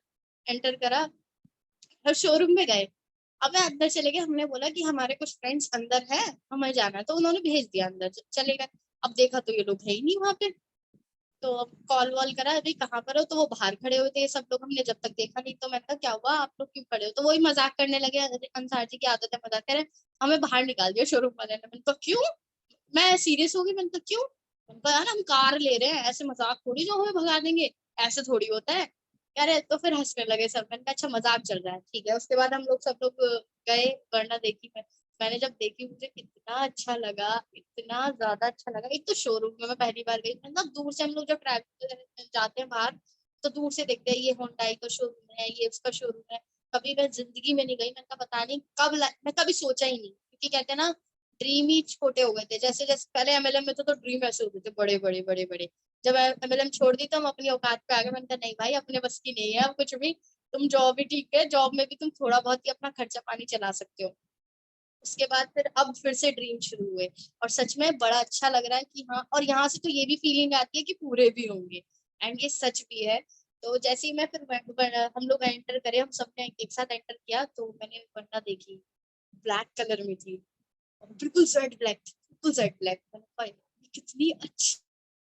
एंटर करा और शोरूम में गए। अब मैं अंदर चले गए, हमने बोला कि हमारे कुछ फ्रेंड्स अंदर है, हमें जाना है, तो उन्होंने भेज दिया अंदर, चले गए। अब देखा तो ये लोग है ही नहीं वहां पे। तो कॉल वॉल करा, अभी कहाँ पर हो, तो वो बाहर खड़े हुए थे सब लोग, हमने जब तक देखा नहीं। तो मैंने कहा क्या हुआ, आप लोग क्यों खड़े हो? तो वही मजाक करने लगे, अंसार जी की आदत है मजाक करे। हमें बाहर निकाल दिया शोरूम वाले ने। मैंने कहा क्यों? मैं सीरियस हो गई, मैंने कहा क्यों? मैंने कहा यार हम कार ले रहे हैं, ऐसे मजाक थोड़ी जो हमें भगा देंगे, ऐसे थोड़ी होता है। कह रहे, तो फिर हंसने लगे सब। मैंने कहा अच्छा मजाक चल रहा है, ठीक है। उसके बाद हम लोग सब लोग गए, वरना देखी मैंने जब देखी मुझे इतना अच्छा लगा, इतना ज्यादा अच्छा लगा। एक तो शोरूम में मैं पहली बार गई, मतलब दूर से हम लोग जब ट्रैवल जाते हैं बाहर तो दूर से देखते हैं ये होंडाई का शोरूम है, ये उसका शोरूम है। कभी मैं जिंदगी में नहीं गई, मैंने कहा पता नहीं कब मैं कभी सोचा ही नहीं, क्योंकि कहते हैं ना ड्रीम ही छोटे हो गए थे। जैसे जैसे पहले एमएलएम में तो ड्रीम ऐसे होते थे बड़े बड़े बड़े बड़े। जब एमएलएम छोड़ दी तो हम अपनी औकात पे आ गए। मैंने कहा नहीं भाई अपने बस की नहीं है अब कुछ भी। तुम जॉब ही ठीक है, जॉब में भी तुम थोड़ा बहुत ही अपना खर्चा पानी चला सकते हो। उसके बाद फिर अब फिर से ड्रीम शुरू हुए और सच में बड़ा अच्छा लग रहा है कि हाँ। और यहाँ से तो ये भी फीलिंग आती है कि पूरे भी होंगे, एंड ये सच भी है। तो जैसे ही मैं फिर हम लोग एंटर करे, हम सबने एक साथ एंटर किया, तो मैंने वरना देखी, ब्लैक कलर में थी, बिल्कुल जेड ब्लैक, बिल्कुल जेड ब्लैक। कितनी अच्छी,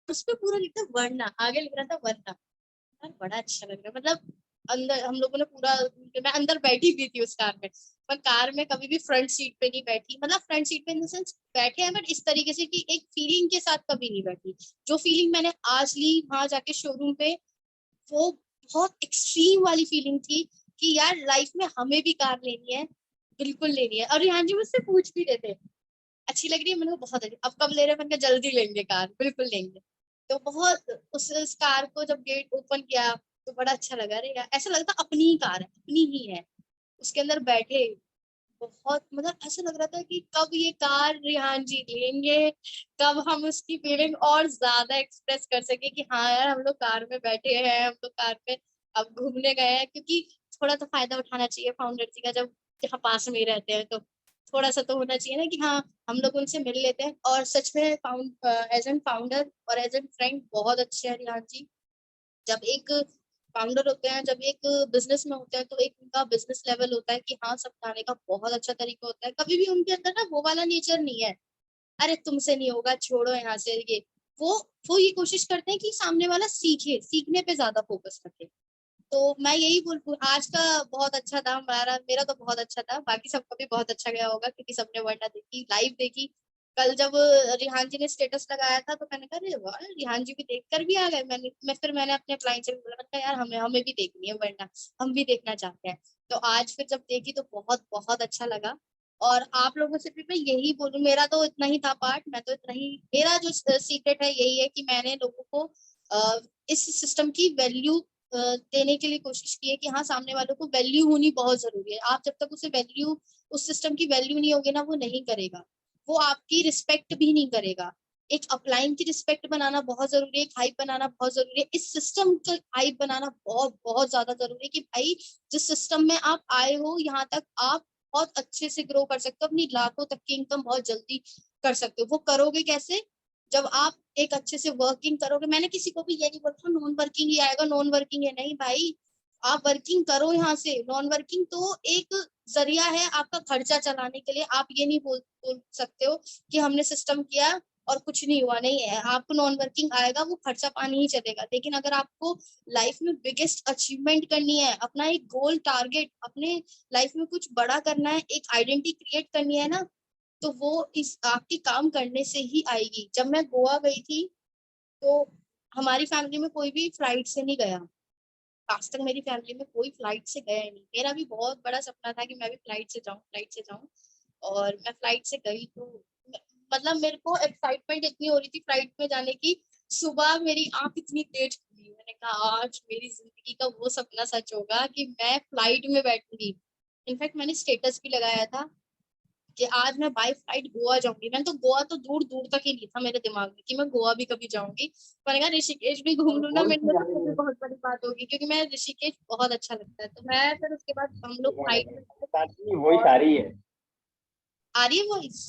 उस पे पूरा लिखा वरना, आगे लिख रहा था वरना। यार बड़ा अच्छा लग रहा है। मतलब अंदर हम लोगों ने पूरा, मैं अंदर बैठी भी थी उस कार में। मैं कार में कभी भी फ्रंट सीट पे नहीं बैठी, मतलब फ्रंट सीट पे इन द सेंस बैठे हैं बट इस तरीके से कि एक फीलिंग के साथ कभी नहीं बैठी। जो फीलिंग मैंने आज ली वहां जाके शोरूम पे, वो बहुत एक्सट्रीम वाली फीलिंग थी कि यार लाइफ में हमें भी कार लेनी है, बिल्कुल लेनी है। और रिहान जी मुझसे पूछ भी रहे थे अच्छी लग रही है, मैंने कहा बहुत अच्छी, अब कब ले रहे हैं? मैंने कहा जल्दी लेंगे कार, बिल्कुल लेंगे। तो बहुत उस कार को जब गेट ओपन किया तो बड़ा अच्छा लगा। अरे यार ऐसा लगता अपनी ही कार है, अपनी ही है। उसके अंदर बैठे बहुत, मतलब ऐसा लग रहा था कि कब ये कार रिहान जी लेंगे, कब हम उसकी फीलिंग और ज्यादा एक्सप्रेस कर सके कि हाँ यार हम लोग कार में बैठे हैं, हम लोग कार में अब घूमने गए हैं। क्योंकि थोड़ा तो फायदा उठाना चाहिए फाउंडर जी का, जब यहाँ पास में ही रहते हैं तो थोड़ा सा तो होना चाहिए ना कि हाँ हम लोग उनसे मिल लेते हैं। और सच में एज एन फाउंडर और एज एन फ्रेंड बहुत अच्छे हैं रिहान जी। जब एक फाउंडर होते हैं, जब एक बिजनेस में होते हैं, तो एक उनका बिजनेस लेवल होता है कि हाँ समझाने का बहुत अच्छा तरीका होता है। कभी भी उनके अंदर ना वो वाला नेचर नहीं है, अरे तुमसे नहीं होगा छोड़ो यहाँ से ये। वो वो ये कोशिश करते हैं कि सामने वाला सीखे, सीखने पे ज्यादा फोकस रखे। तो मैं यही बोल, आज का बहुत अच्छा था हमारा, मेरा तो बहुत अच्छा था, बाकी सबका भी बहुत अच्छा गया होगा क्योंकि सबने वरना देखी, लाइव देखी। कल जब रिहान जी ने स्टेटस लगाया था तो मैंने कहा अरे वाह रिहान जी भी देख कर भी आ गए। मैंने अपने क्लाइंट से भी बोला, मैंने कहा यार हमें हमें भी देखनी है वरना, हम भी देखना चाहते हैं। तो आज फिर जब देखी तो बहुत बहुत अच्छा लगा। और आप लोगों से भी मैं यही बोलूं, मेरा तो इतना ही था पार्ट, मैं तो इतना ही, मेरा जो सीक्रेट है यही है कि मैंने लोगों को इस सिस्टम की वैल्यू देने के लिए कोशिश की है कि हाँ सामने वालों को वैल्यू होनी बहुत जरूरी है। आप जब तक उसे वैल्यू, उस सिस्टम की वैल्यू नहीं होगी ना, वो नहीं करेगा, वो आपकी रिस्पेक्ट भी नहीं करेगा। एक अपलाइन की रिस्पेक्ट बनाना बहुत जरूरी है, एक हाइप बनाना बहुत जरूरी है, इस सिस्टम का हाइप बनाना बहुत बहुत ज्यादा जरूरी है कि भाई जिस सिस्टम में आप आए हो यहाँ तक आप बहुत अच्छे से ग्रो कर सकते हो, अपनी लाखों तक की इनकम बहुत जल्दी कर सकते हो। वो करोगे कैसे? जब आप एक अच्छे से वर्किंग करोगे। मैंने किसी को भी ये नहीं बोला नॉन वर्किंग ही आएगा, नॉन वर्किंग है नहीं भाई। आप वर्किंग करो यहाँ से, नॉन वर्किंग तो एक जरिया है आपका खर्चा चलाने के लिए। आप ये नहीं बोल सकते हो कि हमने सिस्टम किया और कुछ नहीं हुआ, नहीं है, आपको नॉन वर्किंग आएगा, वो खर्चा पानी ही चलेगा। लेकिन अगर आपको लाइफ में बिगेस्ट अचीवमेंट करनी है, अपना एक गोल टारगेट, अपने लाइफ में कुछ बड़ा करना है, एक आइडेंटिटी क्रिएट करनी है ना, तो वो इस आपकी काम करने से ही आएगी। जब मैं गोवा गई थी तो हमारी फैमिली में कोई भी फ्लाइट से नहीं गया। आज तक मेरी फैमिली में कोई फ्लाइट से गया ही नहीं। मेरा भी बहुत बड़ा सपना था कि मैं भी फ्लाइट से जाऊं, और मैं फ्लाइट से गई तो मतलब मेरे को एक्साइटमेंट इतनी हो रही थी फ्लाइट में जाने की। सुबह मेरी आंख इतनी तेज खुली, मैंने कहा आज मेरी जिंदगी का वो सपना सच होगा कि मैं फ्लाइट में बैठूंगी। इनफैक्ट मैंने स्टेटस भी लगाया था कि आज मैं बाय फ्लाइट गोवा जाऊंगी। मैंने तो गोवा तो दूर दूर तक ही नहीं था मेरे दिमाग में कि मैं गोवा भी कभी जाऊंगी। मैंने कहा ऋषिकेश भी घूम लूँ ना, गोल मेरे की लिए जा तो रही भी है। बहुत बड़ी बात होगी, क्योंकि मैं ऋषिकेश बहुत अच्छा लगता है। तो मैं फिर उसके बाद हम लोग फ्लाइट में गए। सारी वॉइस और आ रही है। आ रही है वॉइस?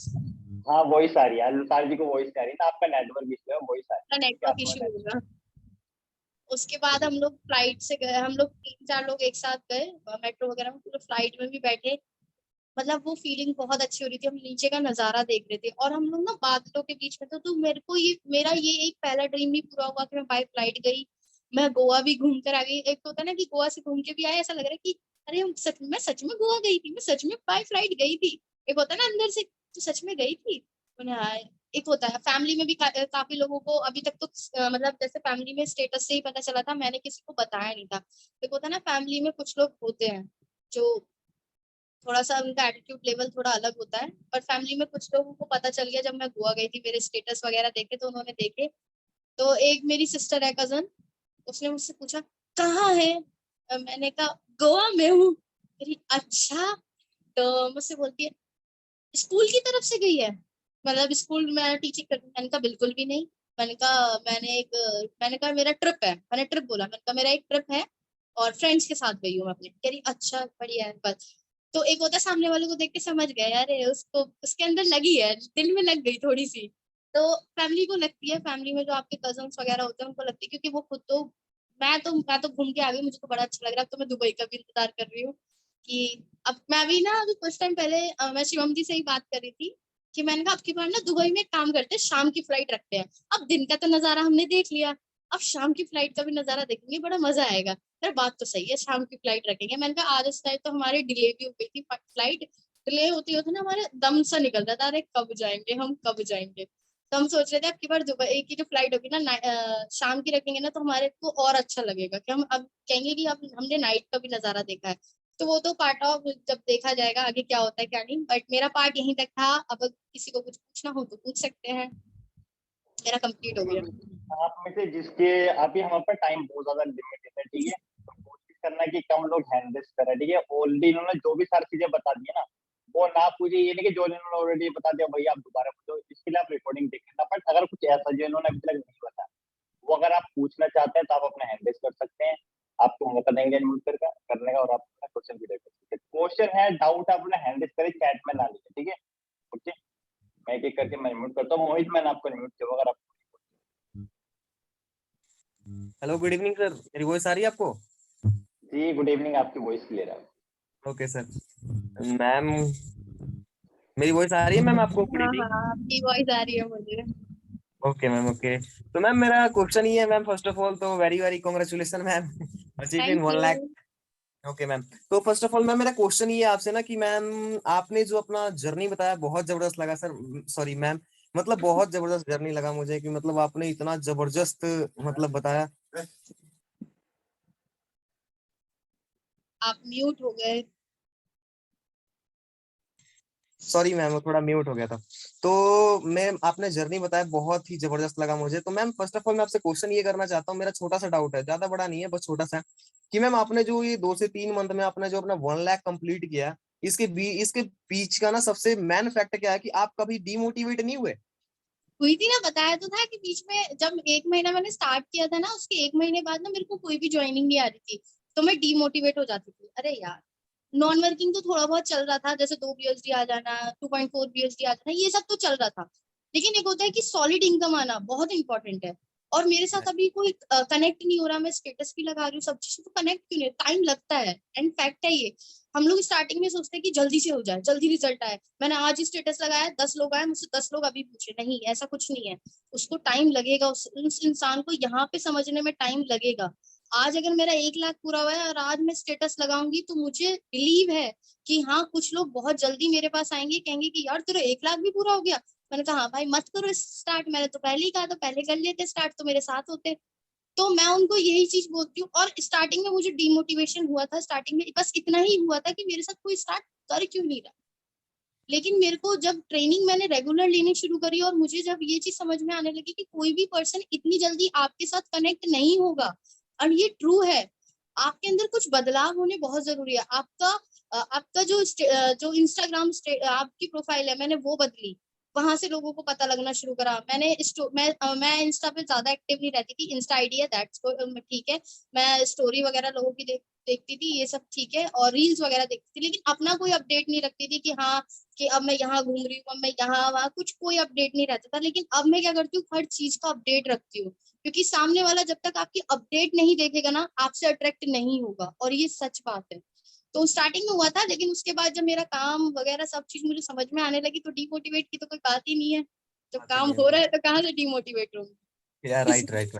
हाँ वॉइस आ रही है, लतार जी को वॉइस आ रही है ना, आपका नेटवर्क इशू है, वॉइस आ रही का है, क्या नेटवर्क आपको इशू नेटवर्क। होगा। उसके बाद हम लोग फ्लाइट से गए, हम लोग 3-4 लोग एक साथ गए मेट्रो वगैरह में, पूरे फ्लाइट में भी बैठे। मतलब वो फीलिंग बहुत अच्छी हो रही थी। हम नीचे का नजारा देख रहे थे और हम लोग ना बादलों के बीच में थे। तो मेरा ये एक पहला ड्रीम भी पूरा हुआ कि मैं बाय फ्लाइट गई, मैं गोवा भी घूम कर आ गई। एक तो होता है ना कि गोवा से घूम के भी आए, ऐसा लग रहा है कि अरे मैं सच में गोवा गई थी, मैं सच में बाय फ्लाइट गई थी। एक होता है ना अंदर से, तो सच में गई थी मैंने आए। एक होता है फैमिली में भी काफी लोगों को अभी तक तो मतलब जैसे फैमिली में स्टेटस से ही पता चला था, मैंने किसी को बताया नहीं था। एक होता है ना फैमिली में कुछ लोग होते हैं जो थोड़ा सा उनका एटीट्यूड लेवल थोड़ा अलग होता है। पर फैमिली में कुछ लोगों को पता चल गया जब मैं गोवा गई थी, मेरे स्टेटस वगैरह देखे तो उन्होंने देखे। तो एक मेरी सिस्टर है, कजन, उसने मुझसे पूछा कहाँ है। मैंने कहा गोवा में हूँ। अच्छा। तो मुझसे बोलती है स्कूल की तरफ से गई है, मतलब स्कूल में टीचिंग करती। मैंने कहा बिल्कुल भी नहीं। मैंने कहा मेरा ट्रिप है, मैंने ट्रिप बोला, मैंने कहा मेरा एक ट्रिप है और फ्रेंड्स के साथ गई हूँ मैं अपने। कह रही अच्छा बढ़िया है बस। तो एक होता है सामने वाले को देख के समझ गए, अरे उसको उसके अंदर लगी है, दिल में लग गई थोड़ी सी। तो फैमिली को लगती है, फैमिली में जो आपके कजन्स वगैरह होते हैं उनको लगती है, क्योंकि वो खुद तो मैं तो घूम के आ गई, मुझे तो बड़ा अच्छा लग रहा है। अब तो मैं दुबई का भी इंतजार कर रही हूँ कि अब मैं भी ना, अभी कुछ टाइम पहले मैं शिवम जी से ही बात कर रही थी कि मैंने कहा अब की बार ना दुबई में एक काम करते हैं, शाम की फ्लाइट रखते हैं। अब दिन का तो नजारा हमने देख लिया, अब शाम की फ्लाइट का भी नजारा देखेंगे, बड़ा मजा आएगा। यार बात तो सही है, शाम की फ्लाइट रखेंगे। मैंने कहा आज इस टाइम तो हमारी डिले भी हो गई थी फ्लाइट। डिले होती होती ना हमारे दम सा निकल रहा था, अरे कब जाएंगे हम, कब जाएंगे। तो हम सोच रहे थे अब की बार दुबई की जो फ्लाइट होगी ना शाम की रखेंगे ना, तो हमारे को और अच्छा लगेगा कि हम अब कहेंगे कि अब हमने नाइट का भी नजारा देखा है। तो वो तो पार्ट ऑफ जब देखा जाएगा आगे क्या होता है क्या नहीं। बट मेरा पार्ट यहीं तक था। अब किसी को कुछ पूछना हो तो पूछ सकते हैं, मेरा कंप्लीट हो गया। आप में से जिसके अभी हमारे पास टाइम बहुत ज्यादा लिमिटेड है, ठीक है, तो कोशिश करना कि कम लोग हैंड रेस करें, ठीक है। ऑलरेडी इन्होंने जो भी सारी चीजें बता दी है ना, वो ना पूछे, ये नहीं कि जो इन्होंने ऑलरेडी बता दिया भैया आप दोबारा पूछो, इसके लिए आप रिकॉर्डिंग देख लेना। बट अगर कुछ ऐसा जो इन्होंने अभी तक नहीं बताया, वो अगर आप पूछना चाहते हैं तो आप अपना हैंड रेस कर सकते हैं, आपको मौका देंगे अनम्यूट करने का, और आप अपना क्वेश्चन भी दे सकते हैं। क्वेश्चन है, डाउट, आप अपना हैंड रेस करें, चैट में ना लिखे, ठीक है। ओके, मैं एक एक करके मैं अनम्यूट करता हूँ। मोहित, मैंने आपको अनम्यूट किया, अगर आप। हेलो गुड इवनिंग सर, मेरी वॉइस आ रही है आपको? जी गुड इवनिंग, आपकी वॉइस क्लियर है। Okay sir. मैम मेरी वॉइस आ रही है मैम आपको? गुड हाँ इवनिंग। हाँ, आपकी वॉइस आ रही है मुझे। Okay ma'am, okay. तो मैम मेरा क्वेश्चन ये है मैम, फर्स्ट ऑफ ऑल तो very very congratulation ma'am, achieve in thank 1 lakh. You. Okay ma'am, तो फर्स्ट ऑफ ऑल मैम मेरा क्वेश्चन ये है आपसे ना कि मैम आपने जो अपना जर्नी बताया बहुत जबरदस्त लगा सर, सॉरी मैम, मतलब बहुत जबरदस्त जर्नी लगा मुझे कि मतलब आपने इतना जबरदस्त मतलब बताया। आप म्यूट हो गए। सॉरी मैम, वो थोड़ा म्यूट हो गया था। तो मैम आपने जर्नी बताया बहुत ही जबरदस्त लगा मुझे। तो मैम फर्स्ट ऑफ ऑल मैं आपसे क्वेश्चन ये करना चाहता हूँ, मेरा छोटा सा डाउट है, ज्यादा बड़ा नहीं है, बस छोटा सा, कि मैम आपने जो ये 2 से 3 मंथ में आपने जो अपना 1 लाख कंप्लीट किया, इसके बीच का ना सबसे मेन फैक्ट क्या है कि आप कभी डिमोटिवेट नहीं हुए? हुई थी ना, बताया तो था कि बीच में जब 1 महीना मैंने स्टार्ट किया था ना, उसके 1 महीने बाद ना मेरे को कोई भी ज्वाइनिंग नहीं आ रही थी, तो मैं डीमोटिवेट हो जाती थी। अरे यार नॉन वर्किंग तो थोड़ा बहुत चल रहा था, जैसे 2 BHD आ जाना, 2.4 BHD आ जाना, ये सब तो चल रहा था। लेकिन एक होता है कि सॉलिड इनकम आना बहुत इंपॉर्टेंट है। और मेरे साथ अभी कोई कनेक्ट नहीं हो रहा, मैं स्टेटस भी लगा रही हूँ सब चीज, तो कनेक्ट क्यों नहीं, टाइम लगता है एंड फैक्ट है ये। हम लोग स्टार्टिंग में सोचते हैं कि जल्दी से हो जाए, जल्दी रिजल्ट आए, मैंने आज ही स्टेटस लगाया 10 लोग आए, मुझसे 10 लोग अभी पूछे, नहीं ऐसा कुछ नहीं है, उसको टाइम लगेगा, उस इंसान को यहाँ पे समझने में टाइम लगेगा। आज अगर मेरा 1 लाख पूरा हुआ है और आज मैं स्टेटस लगाऊंगी तो मुझे बिलीव है कि हाँ कुछ लोग बहुत जल्दी मेरे पास आएंगे, कहेंगे कि यार तेरा 1 लाख भी पूरा हो गया। मैंने कहा हाँ भाई मत करो स्टार्ट, मैंने तो पहले ही कहा था, पहले कर लेते स्टार्ट तो मेरे साथ होते। तो मैं उनको यही चीज बोलती हूँ। और स्टार्टिंग में मुझे डिमोटिवेशन हुआ था, स्टार्टिंग में बस इतना ही हुआ था कि मेरे साथ कोई स्टार्ट कर क्यों नहीं रहा। लेकिन मेरे को जब ट्रेनिंग मैंने रेगुलर लेनी शुरू करी और मुझे जब ये चीज समझ में आने लगी कि कोई भी पर्सन इतनी जल्दी आपके साथ कनेक्ट नहीं होगा, और ये ट्रू है, आपके अंदर कुछ बदलाव होने बहुत जरूरी है। आपका जो इंस्टाग्राम आपकी प्रोफाइल है, मैंने वो बदली, वहां से लोगों को पता लगना शुरू करा। मैं इंस्टा पे ज्यादा एक्टिव नहीं रहती थी, इंस्टा आईडी है दैट्स ठीक है, मैं स्टोरी वगैरह लोगों की देखती थी, ये सब ठीक है, और रील्स वगैरह देखती थी, लेकिन अपना कोई अपडेट नहीं रखती थी कि हाँ कि अब मैं यहाँ घूम रही हूँ, अब मैं यहाँ वहाँ, कुछ कोई अपडेट नहीं रहता था। लेकिन अब मैं क्या करती हूँ, हर चीज का अपडेट रखती हूँ, क्योंकि सामने वाला जब तक आपकी अपडेट नहीं देखेगा ना, आपसे अट्रैक्ट नहीं होगा, और ये सच बात है। तो स्टार्टिंग में हुआ था, लेकिन उसके बाद जब मेरा काम वगैरह सब चीज मुझे समझ में आने लगी तो डिमोटिवेट की तो कोई बात ही नहीं है। जब बात ही काम नहीं हो है। रहा है तो कहाँ से डिमोटिवेट रहूंगी। या राइट राइट।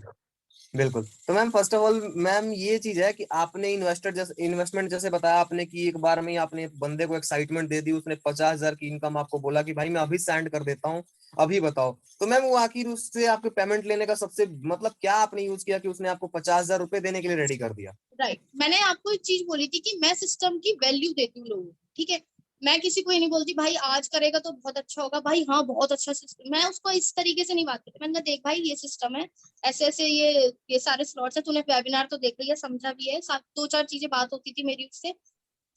बिल्कुल। तो ma'am first of all ma'am ये चीज है कि आपने इन्वेस्टमेंट जैसे बताया आपने कि एक बार में ही आपने एक बंदे को एक्साइटमेंट दे दी, उसने 50,000 की इनकम आपको बोला कि भाई मैं अभी सेंड कर देता हूँ, अभी बताओ। तो मैम वो आखिर उससे आपके पेमेंट लेने का सबसे मतलब क्या आपने यूज किया कि उसने आपको 50,000 रुपए देने के लिए रेडी कर दिया? राइट, मैंने आपको एक चीज बोली थी कि मैं सिस्टम की वैल्यू देती हूँ लोगों को, ठीक है। मैं किसी को ये नहीं बोलती भाई आज करेगा तो बहुत अच्छा होगा, भाई हाँ बहुत अच्छा सिस्टम, मैं उसको इस तरीके से नहीं बात करती। मैंने कहा देख भाई ये सिस्टम है, ऐसे ऐसे ये सारे स्लॉट्स है, तूने वेबिनार तो देख लिया, समझा भी है, 2-4 चीजें बात होती थी मेरी उससे।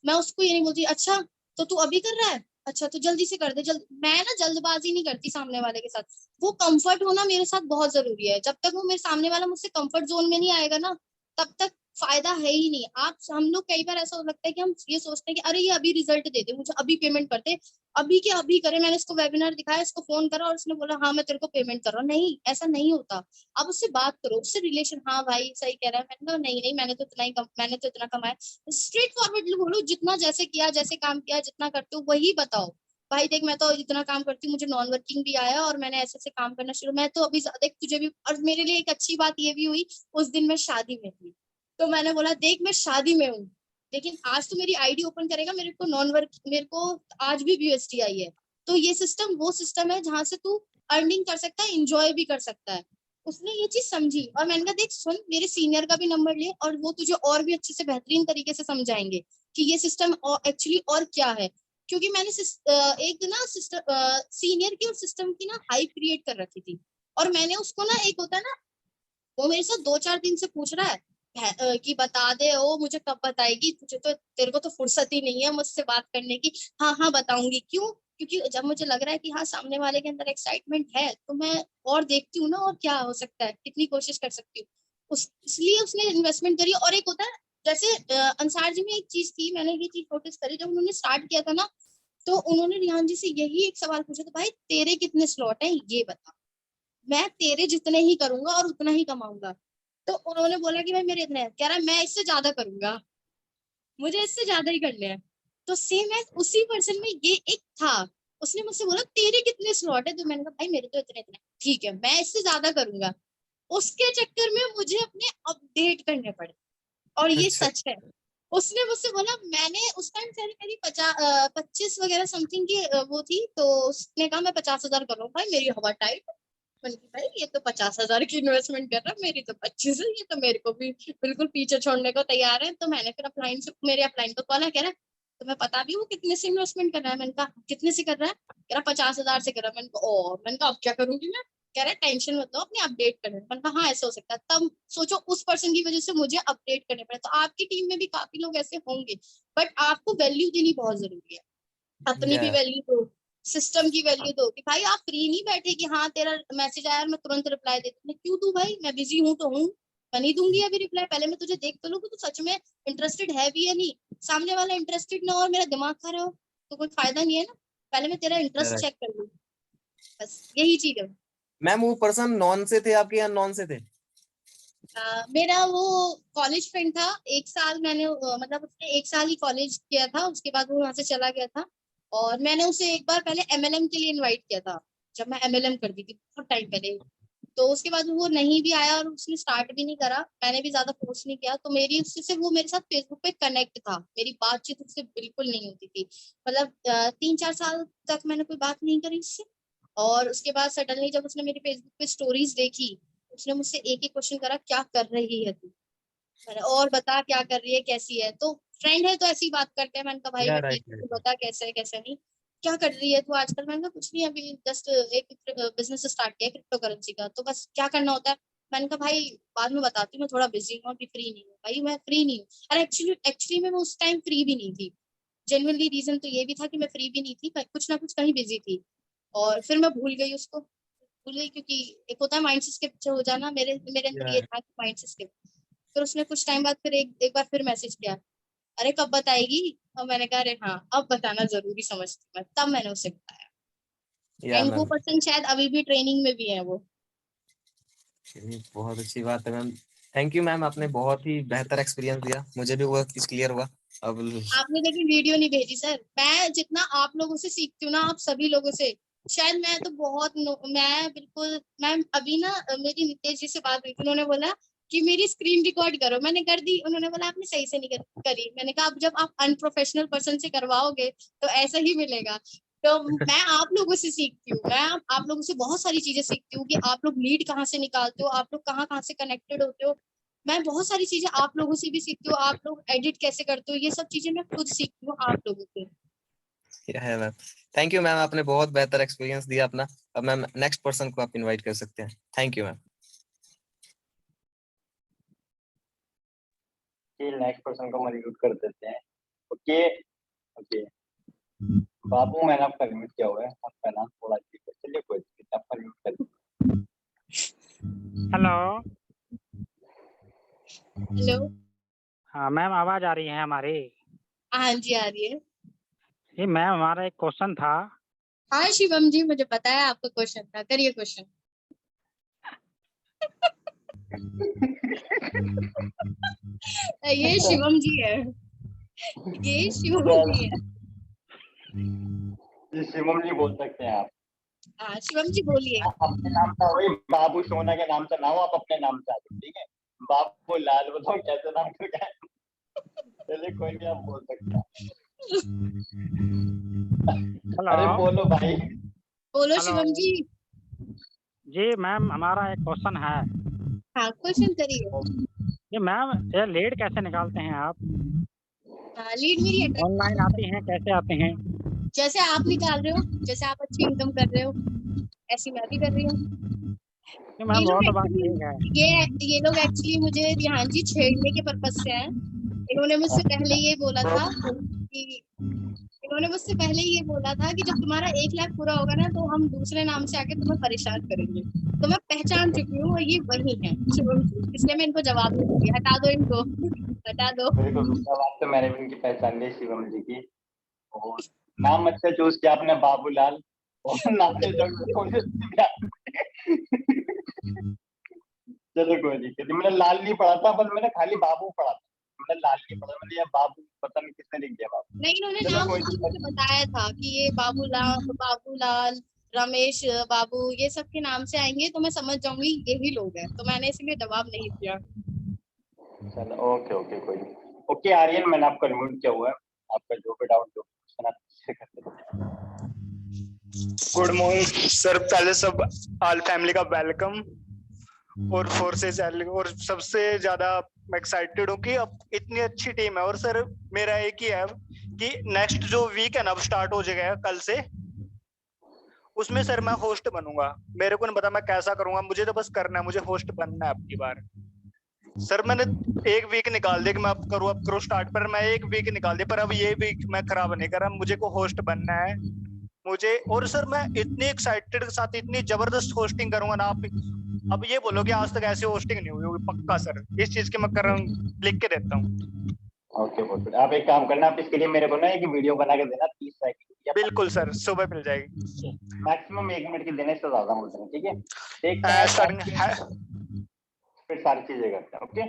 मैं उसको ये नहीं बोलती अच्छा तो तू अभी कर रहा है, अच्छा तो जल्दी से कर दे, जल्द। मैं ना जल्दबाजी नहीं करती सामने वाले के साथ, वो कंफर्ट होना मेरे साथ बहुत जरूरी है। जब तक वो मेरे सामने वाला मुझसे कंफर्ट जोन में नहीं आएगा ना, तब तक फायदा है ही नहीं। हम लोग कई बार ऐसा लगता है कि हम ये सोचते हैं कि अरे ये अभी रिजल्ट दे दे, मुझे अभी पेमेंट कर दे, अभी के अभी करे। मैंने इसको वेबिनार दिखाया, इसको फोन करा और उसने बोला हाँ मैं तेरे को पेमेंट कर रहा हूँ, नहीं ऐसा नहीं होता। आप उससे बात करो, उससे रिलेशन, हाँ भाई सही कह रहा है, मैंने कहा नहीं नहीं मैंने तो इतना कमाया। स्ट्रेट फॉरवर्ड बोलो, जितना जैसे किया, जैसे काम किया, जितना करते हो वही बताओ। भाई देख मैं तो इतना काम करती हूँ, मुझे नॉन वर्किंग भी आया और मैंने ऐसे ऐसे काम करना शुरू, मैं तो अभी देख तुझे भी। और मेरे लिए एक अच्छी बात ये भी हुई, उस दिन मैं शादी में थी, तो मैंने बोला देख मैं शादी में हूँ, लेकिन आज तो मेरी आईडी ओपन करेगा, मेरे को आज भी यूएसडी आई है। तो ये सिस्टम वो सिस्टम है जहां से तू अर्निंग कर सकता है, इंजॉय भी कर सकता है। उसने ये चीज समझी और मैंने कहा देख सुन, मेरे सीनियर का भी नंबर ले और वो तुझे और भी अच्छे से बेहतरीन तरीके से समझाएंगे कि ये सिस्टम एक्चुअली और क्या है। क्योंकि मैंने एक ना सीनियर की और सिस्टम की ना हाइप क्रिएट कर रखी थी, और मैंने उसको ना, एक होता है ना, वो मेरे से 2-4 दिन से पूछ रहा है कि बता दे, ओ मुझे कब बताएगी, तुझे तो तेरे को तो फुर्सत ही नहीं है मुझसे बात करने की। हाँ हाँ बताऊंगी, क्यों? क्योंकि जब मुझे लग रहा है कि हाँ सामने वाले के अंदर एक्साइटमेंट है, तो मैं और देखती हूँ ना, और क्या हो सकता है, कितनी कोशिश कर सकती हूँ, इसलिए उसने इन्वेस्टमेंट करी। और एक होता है जैसे अंसार जी में एक चीज थी, मैंने ये चीज नोटिस करी, जब उन्होंने स्टार्ट किया था ना, तो उन्होंने रिहान जी से यही एक सवाल पूछा था, भाई तेरे कितने स्लॉट हैं ये बता, मैं तेरे जितने ही करूंगा और उतना ही कमाऊंगा। तो उन्होंने बोला कि भाई मेरे इतने हैं, कह रहा है मैं इससे ज्यादा करूंगा, मुझे इससे ज्यादा ही करने हैं। तो सेम है उसी पर्सन में ये एक था, उसने मुझसे बोला तेरे कितने स्लॉट है, तो मैंने कहा भाई मेरे तो इतने इतने, ठीक है मैं इससे ज्यादा करूंगा। उसके चक्कर में मुझे अपने अपडेट करने पड़े, और ये अच्छा। सच है। उसने मुझसे बोला, मैंने उस टाइम से मेरी 25 वगैरह समथिंग की वो थी, तो उसने कहा मैं 50,000 कर रहा हूँ, भाई मेरी हवा टाइट। मैंने कहा भाई ये तो 50,000 की इन्वेस्टमेंट कर रहा है, मेरी तो 25 है, ये तो मेरे को भी बिल्कुल पीछे छोड़ने को तैयार है। तो मैंने फिर मेरे अपलाइन को कॉल कह रहा है तुम्हें पता भी वो कितने से इन्वेस्टमेंट कर रहा है। मैंने कहा कितने से कर रहा है, कह रहा 50,000 से कर रहा है। मैंने कहा अब क्या करूंगी मैं, कह रहा है टेंशन मत लो अपने अपडेट करने। मैंने कहा हाँ ऐसा हो सकता है। तब सोचो उस पर्सन की वजह से मुझे अपडेट करने पड़े। तो आपकी टीम में भी काफी लोग ऐसे होंगे, बट आपको वैल्यू देनी बहुत जरूरी है, अपनी भी या वैल्यू दो, सिस्टम की वैल्यू दो, कि भाई आप फ्री नहीं बैठे कि हाँ तेरा मैसेज आया मैं तुरंत रिप्लाई दे दूँ, क्यों दूं भाई, मैं बिजी हूँ तो हूँ, मैं नहीं दूंगी अभी रिप्लाई, पहले मैं तुझे देख तो लूँ कि तू सच में इंटरेस्टेड है भी या नहीं। सामने वाला इंटरेस्टेड ना और मेरा दिमाग खा रहा हो तो कोई फायदा नहीं है ना, पहले मैं तेरा इंटरेस्ट चेक कर लूँ, बस यही चीज है। मैम वो पर्सन नॉन से थे आपके या नॉन से थे? मेरा वो कॉलेज फ्रेंड था। 1 साल मैंने मतलब उसने 1 साल ही कॉलेज किया था, उसके बाद वो वहां से चला गया था। और मैंने उसे एक बार पहले MLM के लिए इनवाइट किया था, जब मैं MLM करती थी बहुत टाइम पहले। तो उसके बाद वो नहीं भी आया और उसने स्टार्ट भी नहीं करा, मैंने भी ज्यादा फोर्स नहीं किया। तो मेरी उससे सिर्फ वो मेरे साथ फेसबुक पे कनेक्ट था, मेरी बातचीत उससे बिल्कुल नहीं होती थी। मतलब 3-4 साल तक मैंने कोई बात नहीं करी उससे। और उसके बाद सडनली जब उसने मेरी फेसबुक पे स्टोरीज देखी, उसने मुझसे एक ही क्वेश्चन करा, क्या कर रही है तू? मैंने और बता क्या कर रही है, कैसी है? तो फ्रेंड है तो ऐसी बात करते हैं। मैंने कहा भाई या मैं ठीक राइट हूँ, तू राइट। बता कैसा है कैसा नहीं, क्या कर रही है तू आजकल? मैंने कहा कुछ नहीं, अभी जस्ट एक बिजनेस स्टार्ट किया क्रिप्टो करेंसी का, तो बस क्या करना होता है। मैंने कहा भाई बाद में बताती हूँ, मैं थोड़ा बिजी हूँ, अभी फ्री नहीं हूँ। भाई मैं फ्री नहीं हूँ। और एक्चुअली में मैं उस टाइम फ्री भी नहीं थी। जेन्युइनली रीजन तो ये भी था कि मैं फ्री भी नहीं थी, कुछ ना कुछ कहीं बिजी थी। और फिर मैं भूल गई उसको, भूल गई, क्योंकि एक होता है माइंड से स्किप हो जाना, मेरे मेरे अंदर या ये था कि माइंड से स्किप। फिर उसने कुछ टाइम बाद फिर एक बार फिर मैसेज किया, अरे कब बताएगी? और मैंने कहा अरे हाँ अब बताना जरूरी समझती हूँ मैं। तब मैंने उसे बताया। या एंड वो मैम, पर्सन शायद अभी भी ट्रेनिंग में भी है वो। चलिए बहुत अच्छी बात है मैम। थैंक यू मैम, आपने बहुत ही बेहतर एक्सपीरियंस दिया, मुझे भी वो चीज क्लियर हुआ अब। आपने लेकिन वीडियो नहीं भेजी सर। मैं जितना आप लोगों से सीखती हूँ ना, आप सभी लोगों से, शायद मैं तो बहुत मैं बिल्कुल मैम अभी ना मेरी नितेश जी से बात हुई थी, उन्होंने बोला कि मेरी स्क्रीन रिकॉर्ड करो, मैंने कर दी। उन्होंने बोला आपने सही से नहीं करी। मैंने कहा अब जब आप अनप्रोफेशनल पर्सन से करवाओगे तो ऐसा ही मिलेगा। तो मैं आप लोगों से सीखती हूँ, मैं आप लोगों से बहुत सारी चीजें सीखती हूँ कि आप लोग लीड कहाँ से निकालते हो, आप लोग कहाँ कहाँ से कनेक्टेड होते हो। मैं बहुत सारी चीजें आप लोगों से भी सीखती हूँ, आप लोग एडिट कैसे करते हो, ये सब चीजें मैं खुद सीखती हूँ आप लोगों से। या है मैम। थैंक यू मैम, आपने बहुत बेहतर एक्सपीरियंस दिया अपना। अब मैम नेक्स्ट पर्सन को आप इनवाइट कर सकते हैं। Thank you ma'am. Next person को हम म्यूट कर देते हैं। ओके ओके बाबू, मैंने आपका लिमिट किया हुआ है, आपका नाम थोड़ा ठीक है, चलिए कोई दिक्कत नहीं, आपका लिमिट कर हेलो। हेलो। हाँ मैम, आवाज आ रही है हमारी? हाँ जी आ रही है। जी मैम, हमारा एक क्वेश्चन था। हाँ शिवम जी, मुझे पता है आपका क्वेश्चन था, करिए क्वेश्चन। ये शिवम जी है, ये शिवम जी है। जी शिवम जी बोल सकते हैं आप। हाँ शिवम जी बोलिए। आप अपने नाम से वही बाबू सोना के नाम से ना हो, आप अपने नाम से आ जाओ, ठीक है? बाबू लाल बताओ कैसे नाम रखा है? चलिए कोई नहीं, आप बोल सकते हैं। अरे हेलो। बोलो भाई। बोलो हेलो। शिवम जी। जी मैम, हमारा एक क्वेश्चन है। हाँ क्वेश्चन करिए। जी मैम, ये लीड कैसे निकालते हैं आप? हाँ लीड मेरी अट्रैक्ट, ऑनलाइन आती हैं, कैसे आते हैं? जैसे आप निकाल रहे हो, जैसे आप अच्छी इनकम कर रहे हो, ऐसी मैं भी कर रही हूँ। जी ये मैम, वो लोग तो बात एक्चुअली ठीक है। ये लोग एक्चुअली मुझे ध्यान जी छेड़ने के पर्पज से हैं। इन्होंने मुझसे पहले ये बोला था कि इन्होंने मुझसे पहले ये बोला था कि जब तुम्हारा 1 लाख पूरा होगा ना, तो हम दूसरे नाम से आके तुम्हें परेशान करेंगे। तो मैं पहचान चुकी हूँ और ये वही है शिवम जी, इसलिए मैं इनको जवाब नहीं दूंगी। हटा दो इनको, हटा दो। बिल्कुल, दूसरा बात तो मैंने भी उनकी पहचान ली शिवम जी की। और नाम अच्छा चूज किया आपने, बाबूलाल। और नाम ने जो चलो कोई दिक्कत नहीं, मैंने लाल नहीं पढ़ा था, बस मैंने खाली बाबू पढ़ा था। मैंने लाल नहीं पढ़ा, मैंने ये बाबू पता नहीं किसने लिख दिया बाबू। नहीं, इन्होंने चलो नाम कोई मुझे दिक्कत मुझे बताया था कि ये बाबूलाल, रमेश बाबू, ये सब के नाम से आएंगे तो मैं समझ जाऊंगी यही लोग हैं, तो मैंने इसलिए जवाब नहीं दिया। नहीं। चलो ओके ओके कोई नहीं। ओके आर्यन, मैंने आपका रिमूव किया हुआ है, आपका जो भी डाउट जो क्वेश्चन आप पूछ सकते हैं। गुड मॉर्निंग सर, पहले सब ऑल फैमिली का वेलकम। और फोर्सेस और सबसे ज्यादा मैं एक्साइटेड हूँ कि अब इतनी अच्छी टीम है। और सर मेरा एक ही है कि नेक्स्ट जो वीक है ना, अब स्टार्ट हो जाएगा कल से, उसमें सर मैं होस्ट बनूंगा। मेरे को नहीं पता मैं कैसा करूंगा, मुझे तो बस करना है, मुझे होस्ट बनना है आपकी बार। सर मैंने 1 वीक निकाल दिया कि मैं अब करो स्टार्ट, पर मैं 1 वीक निकाल दिया, पर अब ये वीक मैं खराब नहीं कर रहा, मुझे को होस्ट बनना है मुझे। और सर मैं इतनी एक्साइटेड के साथ इतनी जबरदस्त होस्टिंग करूंगा ना, आप अब ये बोलो कि आज तक ऐसी होस्टिंग नहीं हुई होगी पक्का सर, इस चीज की मैं कर रहा हूँ, लिख के देता हूँ। ओके बहुत, आप एक काम करना, आप इसके लिए मेरे को ना एक वीडियो बना के देना 30 सेकंड या बिल्कुल सर, सुबह मिल जाएगी। मैक्सिमम 1 मिनट की देने से ज्यादा बोल रहे हैं, ठीक है। एक सर फिर सारी चीजें करते हैं, ओके।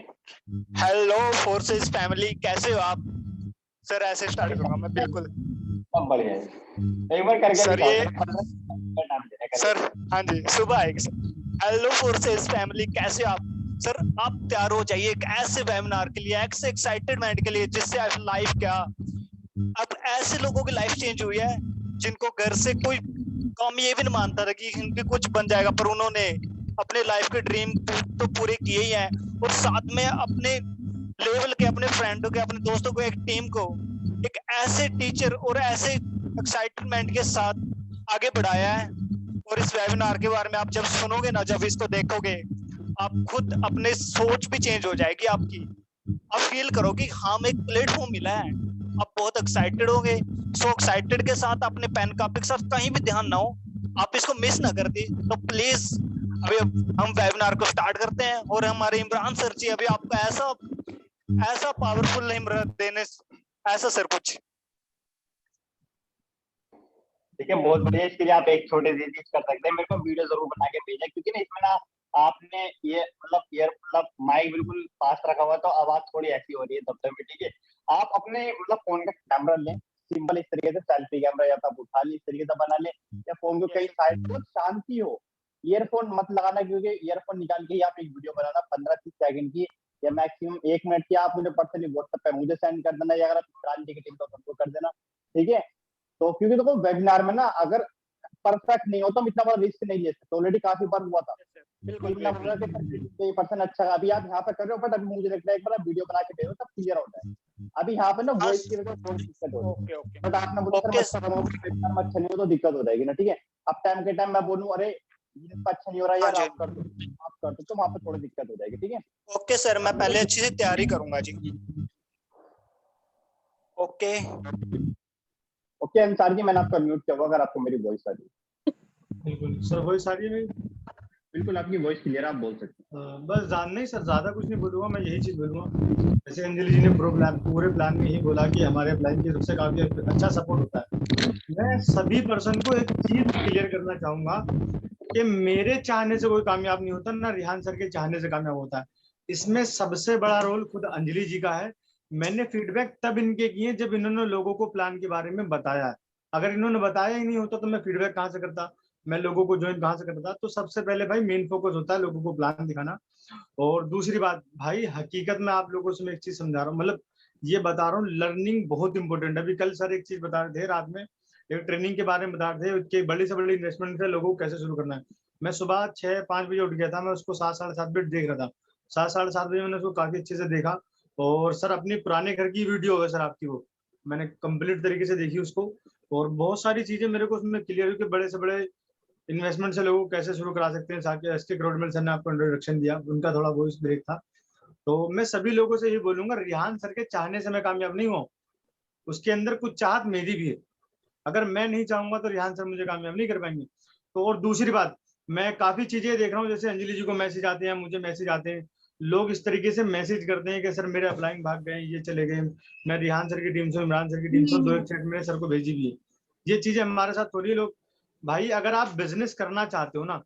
हेलो फोर्सेस फैमिली, कैसे हो आप? सर ऐसे स्टार्ट करूंगा मैं, बिल्कुल। सब बढ़िया है, एक बार करके सर दिखाओ, ये नाम देना करके। सर, हाँ जी सुबह आएगी सर। हेलो फोर्सेस फैमिली, कैसे हो आप? सर आप तैयार हो जाइए एक ऐसे वेबिनार के लिए, ऐसे एक्साइटेड माइंड के लिए, जिससे आप लाइफ क्या, अब ऐसे लोगों की लाइफ चेंज हुई है जिनको घर से कोई कम ये भी नहीं मानता था कि इनके कुछ बन जाएगा, पर उन्होंने अपने लाइफ के ड्रीम तो पूरे किए ही हैं, और साथ में अपने लेवल के, अपने फ्रेंडों के, अपने दोस्तों को, एक टीम को एक ऐसे टीचर और ऐसे एक्साइटमेंट के साथ आगे बढ़ाया है। और इस वेबिनार के बारे में आप जब सुनोगे ना, जब इसको देखोगे, आप खुद अपने सोच भी चेंज हो जाएगी आपकी। आप फील करोगे कि हाँ एक प्लेटफॉर्म मिला है, आप बहुत एक्साइटेड होगे। सो एक्साइटेड के साथ अपने पेन कॉपी के साथ कहीं भी ध्यान ना हो, आप इसको मिस ना कर दी। तो प्लीज अभी हम वेबिनार को स्टार्ट करते हैं, और हमारे इमरान सर जी अभी आपका ऐसा पावरफुल इमरान देने, ऐसा सर कुछ। ठीक है, बहुत बढ़िया। इसके लिए आप एक छोटे सी चीज कर सकते हैं, मेरे को वीडियो जरूर बना के भेजें, क्योंकि ना इसमें ना आपने ये मतलब माइक बिल्कुल पास रखा हुआ है, तो आवाज थोड़ी ऐसी हो रही है तब तक भी, ठीक है। आप अपने मतलब फोन का कैमरा लें, सिंपल इस तरीके से सेल्फी कैमरा, या तो आप उठा लें इस तरीके से बना लें, या फोन को कहीं साइड में शांति हो। ईयरफोन मत लगाना, क्योंकि ईयरफोन निकाल के ही आप एक वीडियो बनाना 15-30 सेकंड की या मैक्सिमम 1 मिनट की, आप मुझे पर्सनली व्हाट्सएप पे मुझे सेंड कर देना, या अगर आप क्रांति की टीम को सबको कर देना, ठीक है। तो क्योंकि देखो वेबिनार में ना अगर परफेक्ट नहीं हो तो हम इतना बड़ा रिस्क नहीं ले सकते, ऑलरेडी काफी बार हुआ था। कोई पर्सन अच्छा, अभी आप यहाँ पे कर रहे हो, बट अभी मुझे लगता है एक बार वीडियो बना के भेजो तब क्लियर होता है। अभी यहाँ पे ना वॉइस की वजह से बहुत दिक्कत हो रही है, बट आपने बोला अच्छा नहीं हो तो दिक्कत हो जाएगी ना, ठीक है। अब टाइम के टाइम मैं बोलूँ अरे अच्छा नहीं हो रहा यार, आप कर दो तो वहाँ पे थोड़ी दिक्कत हो जाएगी, ठीक है। ओके सर, मैं पहले अच्छी से तैयारी करूंगा जी। ओके ओके अंसार जी, मैंने आपका म्यूट किया, अगर आपको मेरी वॉइस आ रही है। बिल्कुल सर, वॉइस आ रही है। बिल्कुल आपकी वॉइस क्लियर, आप बोल सकते हैं। बस जानना ही सर, ज्यादा कुछ नहीं बोलूंगा, मैं यही चीज बोलूंगा। जैसे अंजलि जी ने पूरे प्लान में ही बोला कि हमारे प्लान की तरफ से काफी अच्छा सपोर्ट होता है। मैं सभी पर्सन को एक चीज क्लियर करना चाहूंगा कि मेरे चाहने से कोई कामयाब नहीं होता, ना रिहान सर के चाहने से कामयाब होता है। इसमें सबसे बड़ा रोल खुद अंजलि जी का है। मैंने फीडबैक तब इनके किए जब इन्होंने लोगों को प्लान के बारे में बताया है। अगर इन्होंने बताया ही नहीं होता तो मैं फीडबैक कहाँ से करता, मैं लोगों को ज्वाइन कहाँ से करता। तो सबसे पहले भाई मेन फोकस होता है लोगों को प्लान दिखाना। और दूसरी बात भाई, हकीकत में आप लोगों से मैं एक चीज समझा रहा हूँ, मतलब ये बता रहा हूँ, लर्निंग बहुत इंपॉर्टेंट है। अभी कल सर एक चीज बता रहे थे रात में, एक ट्रेनिंग के बारे में बता रहे थे कि बड़ी से बड़ी इन्वेस्टमेंट से लोगों को कैसे शुरू करना है। मैं सुबह 6-5 बजे उठ गया था, मैं उसको 7-7:30 बजे देख रहा था। 7-7:30 बजे मैंने उसको काफी अच्छे से देखा। और सर अपनी पुराने घर की वीडियो है सर आपकी, वो मैंने कंप्लीट तरीके से देखी उसको। और बहुत सारी चीजें मेरे को उसमें क्लियर हुई कि बड़े से बड़े इन्वेस्टमेंट से लोगों को कैसे शुरू करा सकते हैं। साथ एसके क्रोडमेल सर ने आपको इंट्रोडक्शन दिया, उनका थोड़ा वॉइस ब्रेक था। तो मैं सभी लोगों से ये बोलूंगा, रिहान सर के चाहने से मैं कामयाब नहीं हुआ, उसके अंदर कुछ चाहत मेरी भी है। अगर मैं नहीं चाहूंगा तो रिहान सर मुझे कामयाब नहीं कर पाएंगे। तो और दूसरी बात, मैं काफी चीजें देख रहा हूँ, जैसे अंजलि जी को मैसेज आते हैं, मुझे मैसेज आते हैं, लोग इस तरीके से मैसेज करते हैं कि सर मेरे अप्लाइंग भाग गए, ये चले गए। मैं रिहान सर की टीम से, इमरान सर की टीम से 2 चैट मेरे सर को भेजी भी है। ये चीजें हमारे साथ हो रही है। लोग भाई अगर आप बिजनेस करना चाहते हो ना,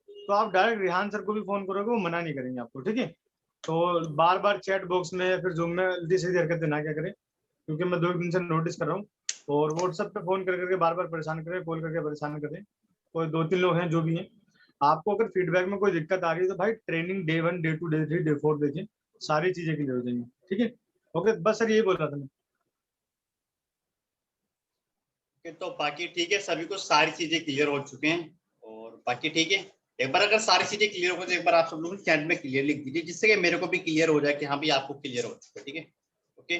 तो आप डायरेक्ट रिहान सर को भी फोन करोगे, वो मना नहीं करेंगे आपको, ठीक है। तो बार बार चैट बॉक्स में फिर जूम में उल्टी सीधी हरकतें ना क्या करें, क्योंकि मैं 2 दिन से नोटिस कर रहा हूँ। और व्हाट्सएप पे फोन कर करके बार बार परेशान करें, कॉल करके परेशान करें। कोई 2-3 लोग हैं जो भी हैं। आपको अगर फीडबैक में कोई दिक्कत आ रही है तो भाई training day 1, day 2, day 3, day 4 देखें, सारी चीजें क्लियर हो जाएंगी, ठीक है। ओके, बस सर यही बोल रहा था मैं। तो बाकी ठीक है, सभी को सारी चीजें क्लियर हो चुके हैं, और बाकी ठीक है। एक बार अगर सारी चीजें क्लियर हो तो एक बार आप सब लोग चैट में क्लियर लिख दीजिए, जिससे कि मेरे को भी क्लियर हो जाए कि हाँ भी आपको क्लियर हो चुका है, ठीक है। ओके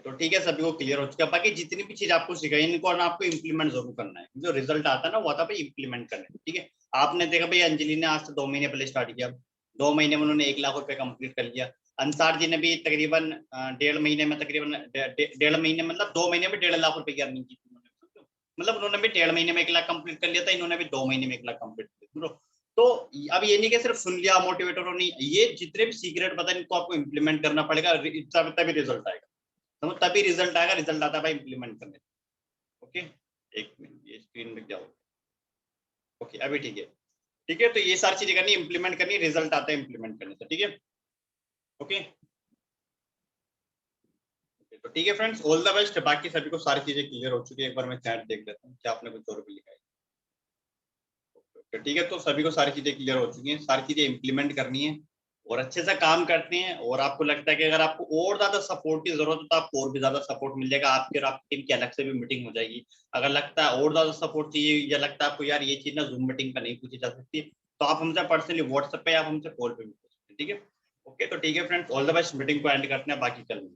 तो ठीक है, सभी को क्लियर हो चुका है। बाकी जितनी भी चीज आपको सिखाई इनको और आपको इम्प्लीमेंट जरूर करना है, जो रिजल्ट आता है ना वो आता है इम्प्लीमेंट करना है, ठीक है। आपने देखा भाई अंजलि ने आज से 2 महीने पहले स्टार्ट किया, 2 महीने में उन्होंने 1 लाख रुपए कंप्लीट कर लिया। अंसार जी ने भी तकरीबन 1.5 महीने में, तकरीबन 1.5 महीने मतलब 2 महीने में 1.5 लाख रुपए की अर्निंग की थी। मतलब उन्होंने भी 1.5 महीने में 1 लाख कंप्लीट कर लिया था, इन्होंने भी 2 महीने में 1 लाख कंप्लीट कर लिया। तो अब ये नहीं कि सिर्फ सुन लिया मोटिवेटर हो, नहीं, ये जितने भी सीक्रेट पता है इनको आपको इम्प्लीमेंट करना पड़ेगा, तभी रिजल्ट आएगा। तो तभी रिजल्ट आएगा, रिजल्ट आता है भाई इम्प्लीमेंट करने। ओके, एक मिनट ये स्क्रीन में जाओ। ओके अभी ठीक है, ठीक है। तो ये सारी चीजें करनी, इम्प्लीमेंट करनी, रिजल्ट आता है इम्प्लीमेंट करने से, ठीक है। ओके तो ठीक है फ्रेंड्स, ऑल द बेस्ट। बाकी सभी को सारी चीजें क्लियर हो चुकी है। एक बार मैं चैट देख लेता हूँ क्या आपने कुछ और भी लिखा है। ठीक है, तो सभी को सारी चीजें क्लियर हो चुकी हैं, सारी चीजें इम्प्लीमेंट करनी है और अच्छे से काम करते हैं। और आपको लगता है कि अगर आपको और ज्यादा सपोर्ट की जरूरत हो तो आपको और भी ज्यादा सपोर्ट मिल जाएगा, आपकी और आपकी टीम की अलग से भी मीटिंग हो जाएगी। अगर लगता है और ज्यादा सपोर्ट चाहिए या लगता है आपको यार ये चीज ना जूम मीटिंग पर नहीं पूछी जा सकती, तो आप हमसे पर्सनली व्हाट्सएप पे या हमसे कॉल पे भी पूछ सकते हैं, ठीक है। ओके तो ठीक है friends, all the best. Meeting को एंड करते हैं, बाकी कल